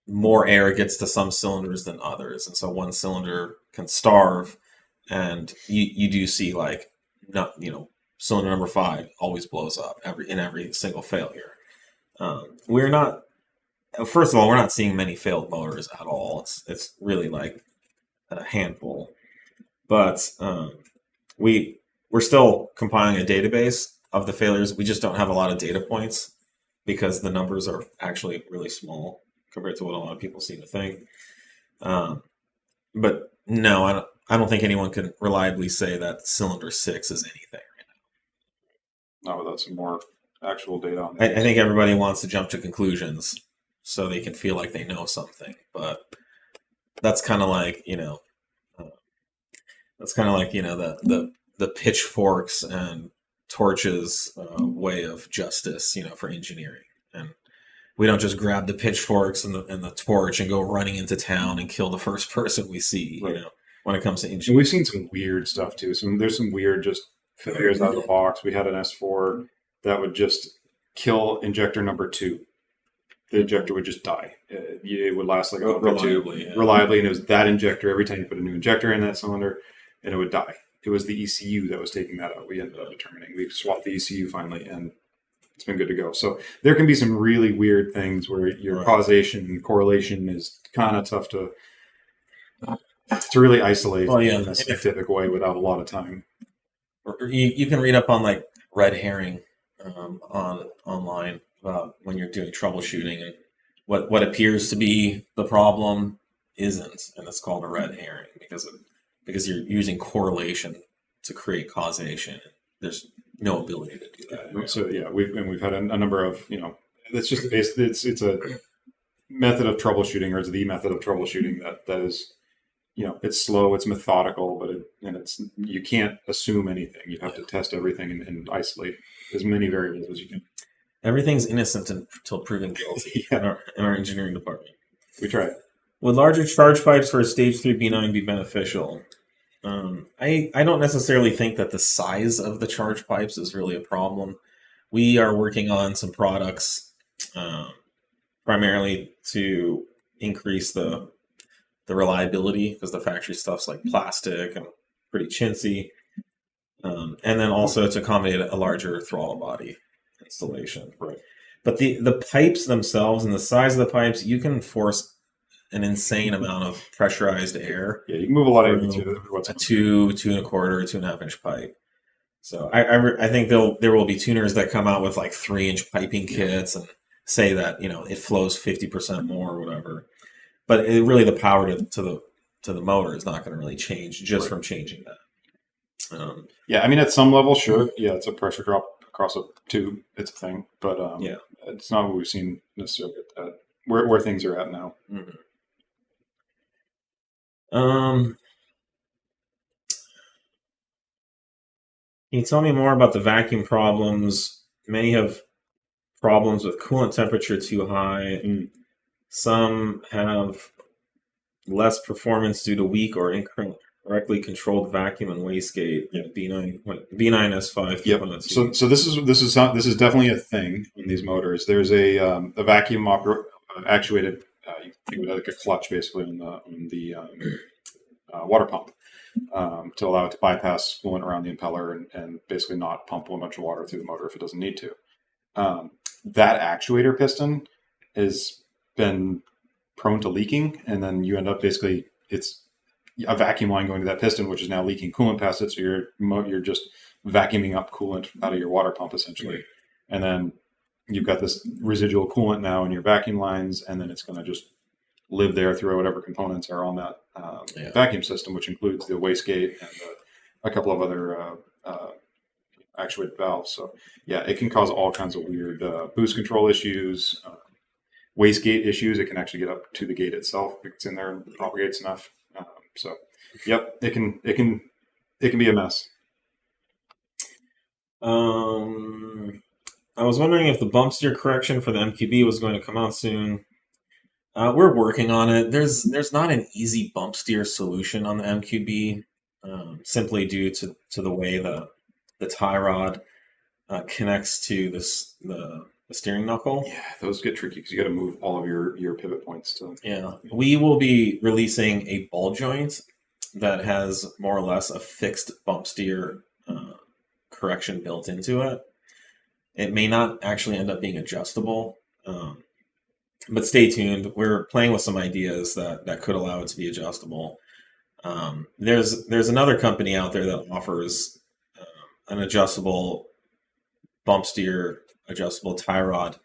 S1: more air gets to some cylinders than others. And so one cylinder can starve, and you do see cylinder number 5 always blows up in every single failure. First of all, we're not seeing many failed motors at all. It's really like a handful, but we're still compiling a database of the failures. We just don't have a lot of data points because the numbers are actually really small compared to what a lot of people seem to think. But no, I don't think anyone can reliably say that cylinder 6 is anything right now.
S2: Not without some more actual data on that.
S1: I think everybody wants to jump to conclusions so they can feel like they know something, but that's kind of like, the pitchforks and torches way of justice, for engineering. And we don't just grab the pitchforks and the torch and go running into town and kill the first person we see, when it comes to engineering.
S2: And we've seen some weird stuff too. There's some weird just failures out of the box. We had an S4 that would just kill injector number 2. the injector would just die. It would last like a month or two
S1: reliably, yeah.
S2: reliably, and it was that injector. Every time you put a new injector in that cylinder, and it would die. It was the ECU that was taking that out. We ended up determining. We swapped the ECU finally, and it's been good to go. So there can be some really weird things where your causation and correlation is kind of tough to really isolate in a scientific way without a lot of time.
S1: You can read up on like red herring online about when you're doing troubleshooting, and what appears to be the problem isn't, and it's called a red herring because you're using correlation to create causation. There's no ability to do that.
S2: So yeah, we've had a number of, it's just it's a method of troubleshooting, or it's the method of troubleshooting that is, it's slow, it's methodical, but you can't assume anything. You have to test everything and isolate as many variables as you can.
S1: Everything's innocent until proven guilty in our engineering department.
S2: We try.
S1: Would larger charge pipes for a stage 3 B9 be beneficial? I don't necessarily think that the size of the charge pipes is really a problem. We are working on some products primarily to increase the reliability, because the factory stuff's like plastic and pretty chintzy, and then also to accommodate a larger throttle body installation.
S2: Right.
S1: But the pipes themselves and the size of the pipes, you can force an insane amount of pressurized air.
S2: Yeah, you can move a lot of air through what's
S1: a 2, 2.25, 2.5 inch pipe. So I think there will be tuners that come out with like 3-inch piping kits and say that it flows 50% more or whatever. But really, the power to the motor is not going to really change just from changing that.
S2: Yeah, I mean, at some level, sure. Yeah, it's a pressure drop across a tube. It's a thing, but it's not what we've seen necessarily at where things are at now.
S1: Mm-hmm. Can you tell me more about the vacuum problems? Many have problems with coolant temperature too high. Some have less performance due to weak or incorrectly controlled vacuum and wastegate. B9 S5.
S2: Yep. So this is definitely a thing in these motors. There's a vacuum actuated. You think of it like a clutch, basically, on the water pump to allow it to bypass coolant around the impeller and basically not pump a bunch of water through the motor if it doesn't need to. That actuator piston has been prone to leaking, and then you end up basically it's a vacuum line going to that piston, which is now leaking coolant past it. So you're just vacuuming up coolant out of your water pump essentially, and then you've got this residual coolant now in your vacuum lines, and then it's going to just live there through whatever components are on that vacuum system, which includes the wastegate and a couple of other actuated valves. So yeah, it can cause all kinds of weird boost control issues, wastegate issues. It can actually get up to the gate itself if it's in there and propagates enough. So yep, it can be a mess.
S1: I was wondering if the bump steer correction for the MQB was going to come out soon. We're working on it. There's not an easy bump steer solution on the MQB, simply due to the way the tie rod connects to the steering knuckle.
S2: Yeah, those get tricky because you got to move all of your pivot points to.
S1: Yeah, we will be releasing a ball joint that has more or less a fixed bump steer correction built into it. It may not actually end up being adjustable, but stay tuned. We're playing with some ideas that could allow it to be adjustable. There's another company out there that offers an adjustable bump steer, adjustable tie rod,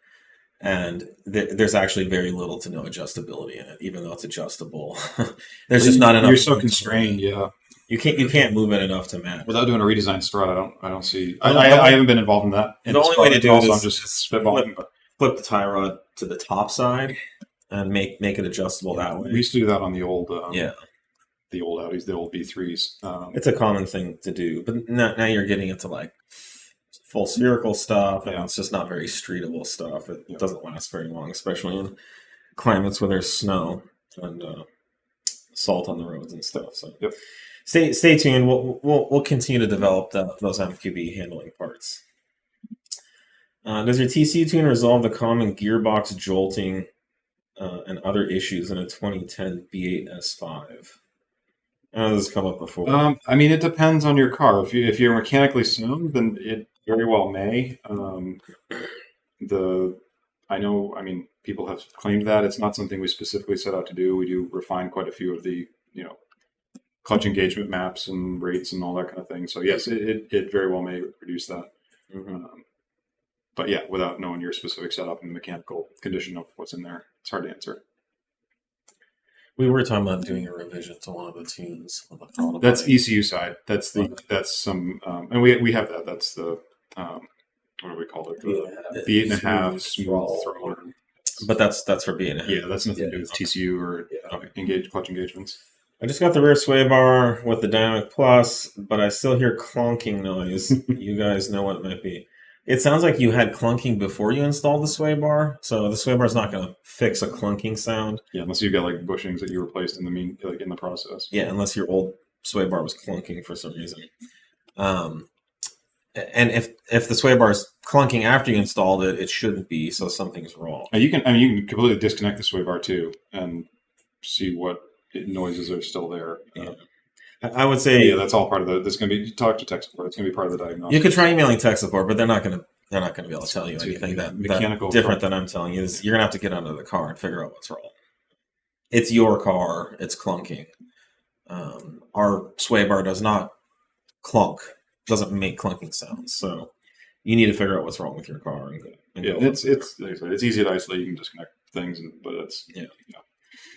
S1: and there's actually very little to no adjustability in it, even though it's adjustable. There's just not enough.
S2: You're so constrained, yeah.
S1: You can't move it enough to match.
S2: Without doing a redesigned strut, I don't see. I haven't been involved in that.
S1: The only way to do it is
S2: I'm just spitballing.
S1: Flip the tie rod to the top side and make it adjustable that way.
S2: We used to do that on the old
S1: the
S2: old Audis, the old B3s.
S1: It's a common thing to do, but now you're getting into like full spherical stuff, and it's just not very streetable stuff. It doesn't last very long, especially in climates where there's snow and salt on the roads and stuff. So stay tuned. We'll continue to develop those MQB handling parts. Does your TC tune resolve the common gearbox jolting and other issues in a 2010 B8 S5? I know this has come up before.
S2: I mean, it depends on your car. If you're mechanically sound, then it very well may. I mean, people have claimed that it's not something we specifically set out to do. We do refine quite a few of the, clutch engagement maps and rates and all that kind of thing. So yes, it very well may reduce that.
S1: Mm-hmm.
S2: But yeah, without knowing your specific setup and mechanical condition of what's in there, it's hard to answer.
S1: We were talking about doing a revision to one of the tunes.
S2: That's ECU side. That's some, and we have that. That's the what do we call it? The B8.5 smooth thrower.
S1: But that's for B8.5.
S2: Yeah, that's nothing to do with TCU or clutch engagements.
S1: I just got the rear sway bar with the Dynamic Plus, but I still hear clunking noise. You guys know what it might be. It sounds like you had clunking before you installed the sway bar, so the sway bar is not going to fix a clunking sound.
S2: Yeah, unless you've got like bushings that you replaced in the process.
S1: Yeah, unless your old sway bar was clunking for some reason. And if the sway bar is clunking after you installed it, it shouldn't be. So something's wrong.
S2: You can completely disconnect the sway bar too and see what noises are still there.
S1: I would say
S2: that's all part of the. This is going to be talk to tech support. It's going to be part of the diagnosis.
S1: You could try emailing tech support, but they're not going to be able to tell you anything that different than I'm telling you. You're going to have to get under the car and figure out what's wrong. It's your car. It's clunking. Our sway bar does not clunk. Doesn't make clunking sounds. So you need to figure out what's wrong with your car.
S2: It's easy to isolate. You can disconnect things, but it's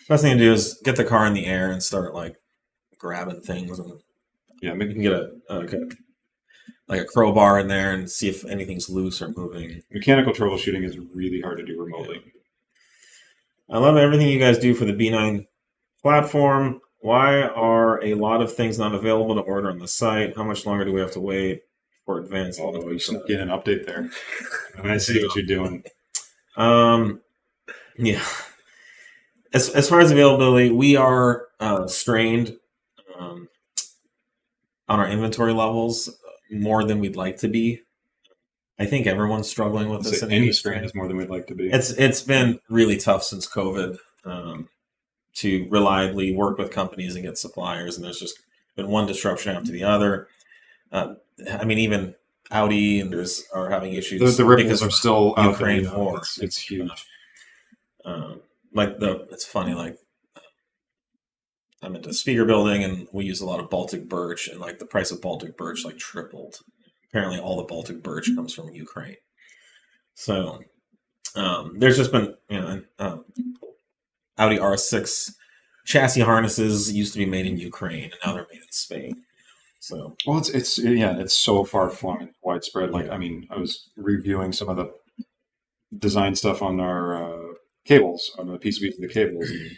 S1: Best thing to do is get the car in the air and start like grabbing things, and maybe you can get a crowbar in there and see if anything's loose or moving.
S2: Mechanical troubleshooting is really hard to do remotely.
S1: I love everything you guys do for the B9 platform. Why are a lot of things not available to order on the site? How much longer do we have to wait for advanced?
S2: You snuck in an update there. I see what you're doing.
S1: Yeah. As far as availability, we are strained on our inventory levels more than we'd like to be. I think everyone's struggling with this.
S2: Any strain is more than we'd like to be.
S1: It's been really tough since COVID to reliably work with companies and get suppliers, and there's just been one disruption after the other. I mean, even Audi and are having issues.
S2: The ripples are still out there.
S1: Ukraine war.
S2: It's huge.
S1: It's funny, like I'm into speaker building and we use a lot of Baltic birch, and like the price of Baltic birch like tripled. Apparently all the Baltic birch comes from Ukraine. So there's just been, Audi R6 chassis harnesses used to be made in Ukraine and now they're made in Spain. So
S2: it's so far flung and widespread. Like, I mean, I was reviewing some of the design stuff on our cables, on the PCBs of the cables, and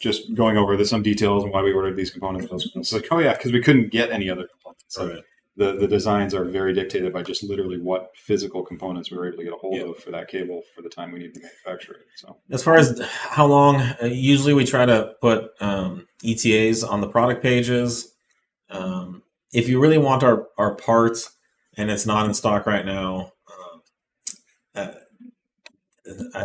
S2: just going over some details and why we ordered these components. It's like, because we couldn't get any other components. So
S1: right.
S2: The designs are very dictated by just literally what physical components we were able to get a hold of for that cable for the time we need to manufacture it. So
S1: as far as how long, usually we try to put ETAs on the product pages. If you really want our parts and it's not in stock right now,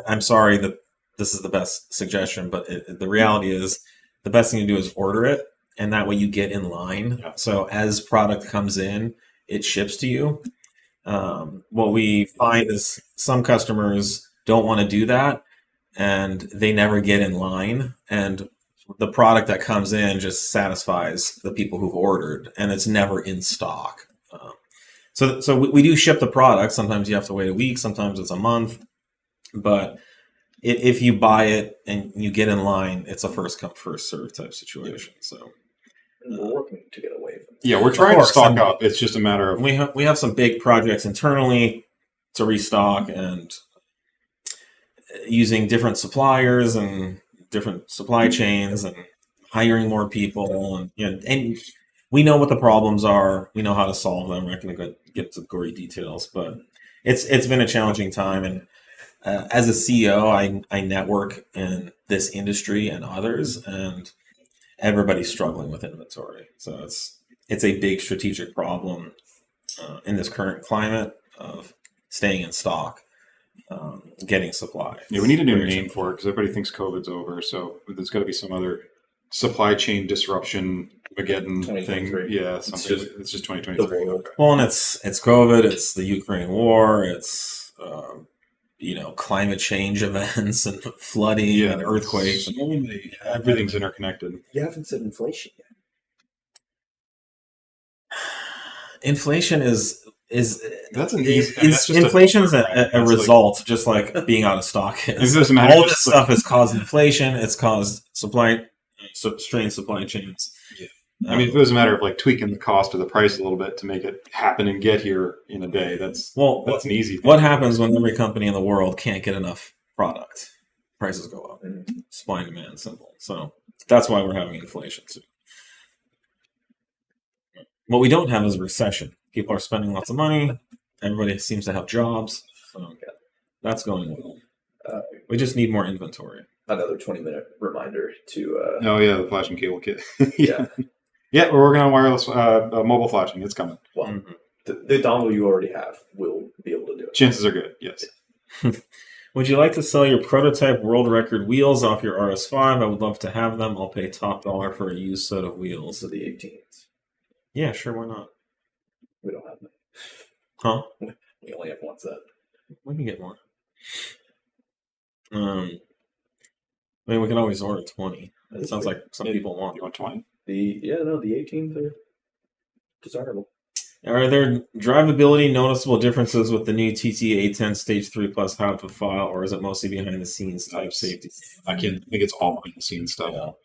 S1: I'm sorry that this is the best suggestion, but the reality is the best thing to do is order it, and that way you get in line. Yeah. So as product comes in, it ships to you. What we find is some customers don't want to do that, and they never get in line, and the product that comes in just satisfies the people who've ordered, and it's never in stock. So we do ship the product. Sometimes you have to wait a week, sometimes it's a month. But if you buy it and you get in line, it's a first come, first serve type situation. So
S3: we're working to get away from that.
S2: Yeah, we're trying to stock up. It's just a matter of
S1: we have some big projects internally to restock, and using different suppliers and different supply chains and hiring more people, and we know what the problems are. We know how to solve them. We're not going to get to gory details, but it's been a challenging time. And as a CEO, I network in this industry and others, and everybody's struggling with inventory. So it's a big strategic problem in this current climate of staying in stock, getting supply.
S2: Yeah, we need a new
S1: Very
S2: name
S1: challenging.
S2: for it because everybody thinks COVID's over. So there's got to be some other supply chain disruption Mageddon thing.
S3: 2023.
S2: Yeah, something. It's just 2023.
S3: The world.
S2: Okay.
S1: Well, and it's COVID, it's the Ukraine war, it's climate change events and flooding and earthquakes.
S2: So everything's interconnected.
S3: You haven't said inflation yet.
S1: Inflation is
S2: That's an easy.
S1: inflation is a result, just like being out of stock is.
S2: It doesn't matter.
S1: All this stuff has caused inflation. It's caused strained supply chains.
S2: Yeah. I mean, if it was a matter of like tweaking the cost or the price a little bit to make it happen and get here in a day, that's an easy thing.
S1: What happens when every company in the world can't get enough product? Prices go up. Supply and demand, simple. So that's why we're having inflation too. What we don't have is a recession. People are spending lots of money. Everybody seems to have jobs. So that's going well. We just need more inventory.
S3: Another 20-minute reminder to...
S2: oh, yeah, the flashing cable kit.
S3: Yeah.
S2: Yeah, we're working on wireless mobile flashing. It's coming.
S3: Well, the dongle you already have will be able to do it.
S2: Chances are good, yes.
S1: Would you like to sell your prototype world record wheels off your RS5? I would love to have them. I'll pay top dollar for a used set of wheels.
S3: So the 18s.
S1: Yeah, sure, why not?
S3: We don't have them.
S1: Huh?
S3: We only have one set.
S1: We can get more. I mean, we can always order 20. It sounds like some people want.
S2: You want 20?
S3: The 18s are desirable.
S1: Are there drivability noticeable differences with the new TTE810 Stage 3 Plus how to file, or is it mostly behind the scenes type safety?
S2: I think it's all behind the scenes stuff.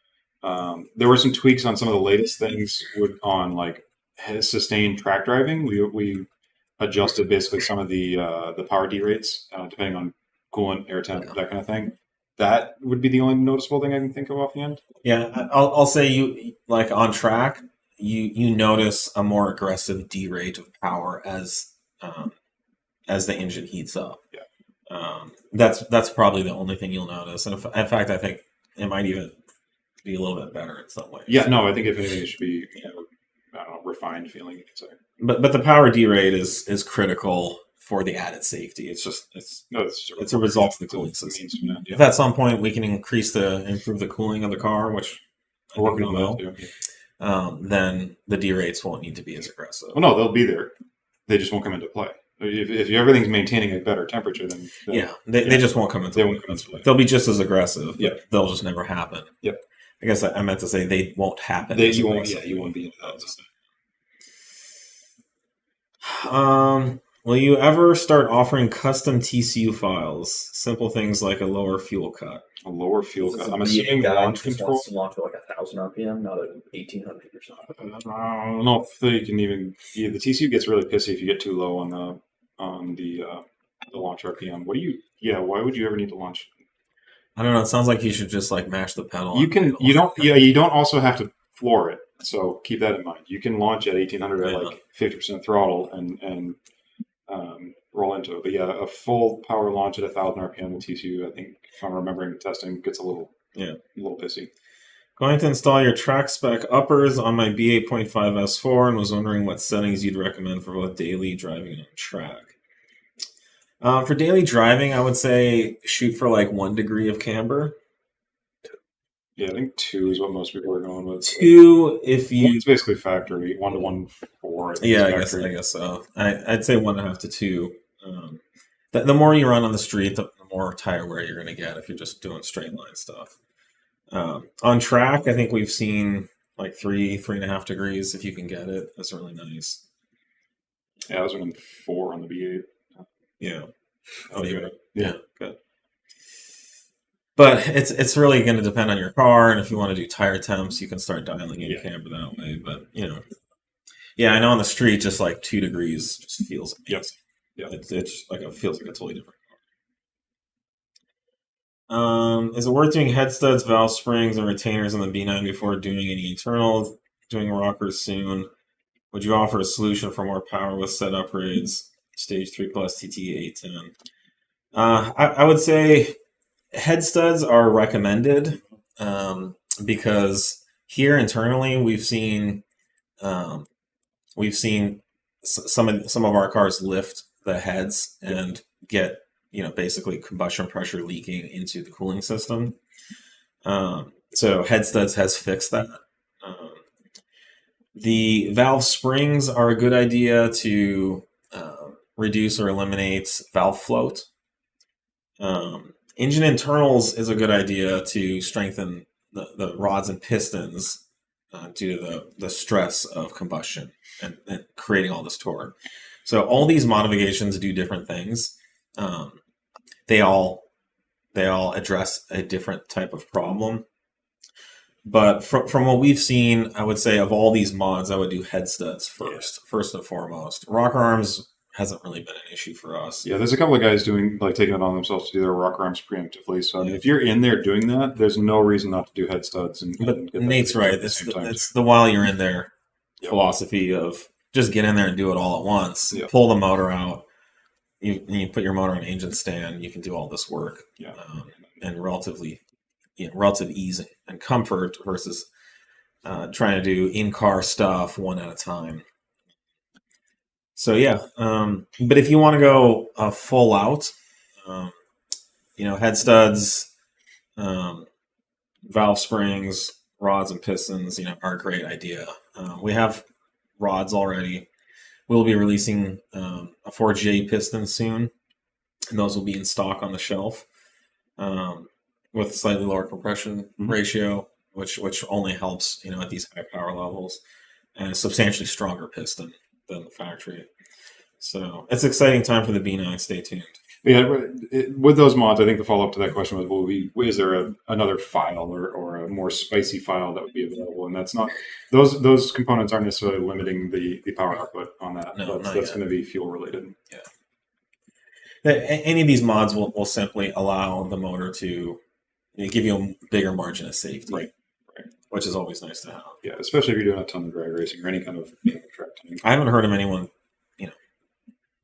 S2: Yeah. There were some tweaks on some of the latest things on like sustained track driving. We adjusted basically some of the power D rates depending on coolant, air temp, that kind of thing. That would be the only noticeable thing I can think of offhand.
S1: Yeah, I'll say you like on track. You notice a more aggressive D rate of power as the engine heats up.
S2: Yeah,
S1: that's probably the only thing you'll notice. And in fact, I think it might even be a little bit better in some ways.
S2: Yeah, no, I think if anything, it should be I don't know, refined feeling, you could say.
S1: But the power D rate is critical for the added safety. It's a result of the cooling system. If at some point we can improve the cooling of the car, which
S2: we're working on that too.
S1: Then the D rates won't need to be as aggressive.
S2: Well, no, they'll be there. They just won't come into play. If everything's maintaining a better temperature, then
S1: they just won't come into play. They'll be just as aggressive.
S2: Yep.
S1: They'll just never happen.
S2: Yep.
S1: I guess I meant to say they won't happen.
S2: You won't be into
S1: that. Will you ever start offering custom TCU files? Simple things like a lower fuel cut.
S2: A lower fuel cut. I'm
S3: assuming
S2: launch control.
S3: Wants to launch at like 1,000 RPM, not at 1,800 or something.
S2: I don't know if they can even. Yeah, the TCU gets really pissy if you get too low on the launch RPM. Why would you ever need to launch?
S1: I don't know. It sounds like you should just like mash the pedal.
S2: You can. You don't. Yeah, you don't also have to floor it. So keep that in mind. You can launch at 1,800 at like 50% throttle and roll into it. But yeah, a full power launch at 1,000 RPM with TCU, I think, if I'm remembering the testing, gets a little pissy.
S1: Going to install your track spec uppers on my B8.5 S4 and was wondering what settings you'd recommend for both daily driving and on track. For daily driving, I would say shoot for like 1 degree of camber.
S2: Yeah, I think 2 is what most people are going with.
S1: 2, if you...
S2: It's basically factory, 1 to 1.4.
S1: Yeah, I guess so. I'd say 1.5 to 2. The more you run on the street, the more tire wear you're going to get if you're just doing straight line stuff. On track, I think we've seen like 3.5 degrees if you can get it. That's really nice.
S2: Yeah, I was running 4 on the B8.
S1: Yeah.
S2: Oh,
S1: yeah, good. But it's really going to depend on your car, and if you want to do tire temps, you can start dialing in camber that way. But I know on the street, just like 2 degrees just feels amazing.
S2: Yeah,
S1: it's like it feels like a totally different car. Is it worth doing head studs, valve springs, and retainers on the B9 before doing any internal? Doing rockers soon. Would you offer a solution for more power with set upgrades? Stage 3 Plus TTE810. I would say head studs are recommended because here internally we've seen some of our cars lift the heads and get, basically combustion pressure leaking into the cooling system. So Head Studs has fixed that. The valve springs are a good idea to reduce or eliminate valve float. Engine internals is a good idea to strengthen the rods and pistons due to the stress of combustion and creating all this torque. So all these modifications do different things. They all address a different type of problem. But from what we've seen, I would say of all these mods, I would do head studs first and foremost. Rocker arms hasn't really been an issue for us.
S2: Yeah, there's a couple of guys taking it on themselves to do their rocker arms preemptively. So if you're in there doing that, there's no reason not to do head studs.
S1: But Nate's right. It's the while you're in there philosophy of just get in there and do it all at once.
S2: Yep.
S1: Pull the motor out. You put your motor on engine stand. You can do all this work.
S2: Yeah.
S1: And relative ease and comfort versus trying to do in-car stuff one at a time. So but if you want to go full out, head studs, valve springs, rods and pistons, are a great idea. We have rods already. We'll be releasing a 4J piston soon, and those will be in stock on the shelf with slightly lower compression ratio, which only helps at these high power levels, and a substantially stronger piston than the factory. So it's an exciting time for the B9. Stay tuned.
S2: Yeah, with those mods, I think the follow up to that question was, is there another file or a more spicy file that would be available? And that's not those components aren't necessarily limiting the power output on that.
S1: No,
S2: that's going to be fuel related.
S1: Yeah. Any of these mods will simply allow the motor to give you a bigger margin of safety, right? Which is always nice to have.
S2: Yeah, especially if you're doing a ton of drag racing or any kind of track tuning.
S1: I haven't heard of anyone,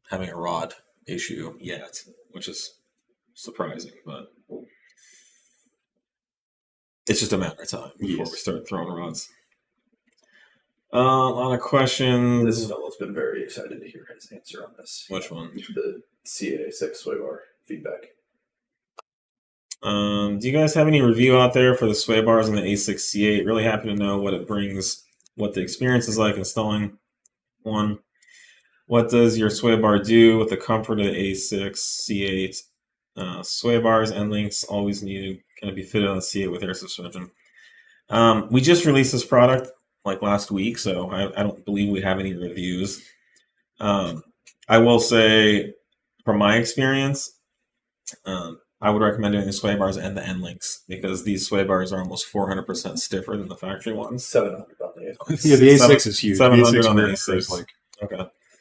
S1: having a rod issue yet, which is surprising, but it's just a matter of time before we start throwing rods. A lot of questions.
S3: This fellow's been very excited to hear his answer on this.
S1: Which one?
S3: The CA6 sway bar feedback.
S1: Do you guys have any review out there for the sway bars and the A6 C8? Really happy to know what it brings, what the experience is like installing one. What does your sway bar do with the comfort of the A6 C8? Sway bars and links always needed. Can it be fitted on the C8 with air suspension? We just released this product like last week, so I don't believe we have any reviews. I will say, from my experience, I would recommend doing the sway bars and the end links because these sway bars are almost 400% stiffer than the factory ones.
S3: 700 on the A6.
S2: Yeah, the A6 is huge.
S1: 700
S2: the
S1: on the
S2: A6
S1: A6.
S2: is like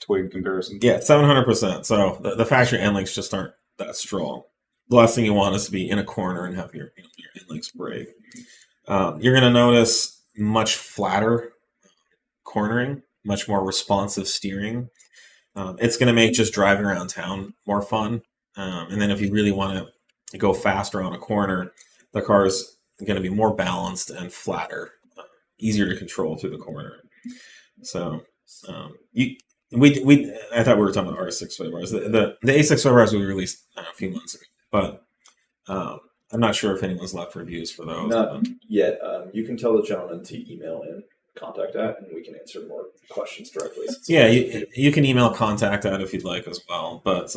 S2: twig comparison.
S1: Yeah, 700%. So the factory end links just aren't that strong. The last thing you want is to be in a corner and have your end links break. You're going to notice much flatter cornering, much more responsive steering. It's going to make just driving around town more fun. And then if you really want to go faster on a corner, the car is going to be more balanced and flatter, easier to control through the corner. So I thought we were talking about R6 sway bars. The A6 sway bars we released a few months ago, but I'm not sure if anyone's left reviews for those.
S3: Not yet. You can tell the gentleman to email in contact at, and we can answer more questions directly.
S1: Yeah, you can email contact at if you'd like as well, but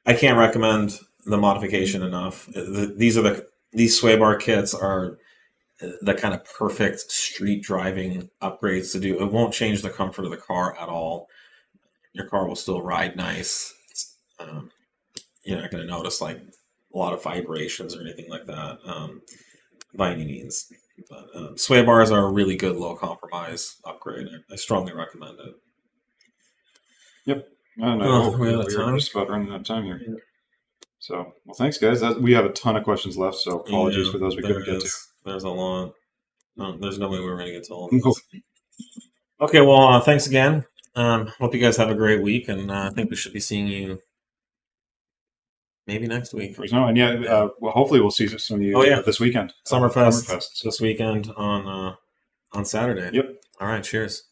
S1: I can't recommend the modification enough. These sway bar kits are the kind of perfect street driving upgrades to do. It won't change the comfort of the car at all. Your car will still ride nice. You're not going to notice like a lot of vibrations or anything like that by any means. But sway bars are a really good low compromise upgrade. I strongly recommend it.
S2: Yep. I don't know.
S1: We're
S2: just about running out of time here. So, well, thanks, guys. We have a ton of questions left, so apologies for those we couldn't get to.
S1: There's a lot. No, there's no way we're going to get to all of this. Okay, well, thanks again. Hope you guys have a great week, and I think we should be seeing you maybe next week.
S2: Well, hopefully we'll see some of you this weekend.
S1: Summerfest this weekend on Saturday.
S2: Yep.
S1: All right, cheers.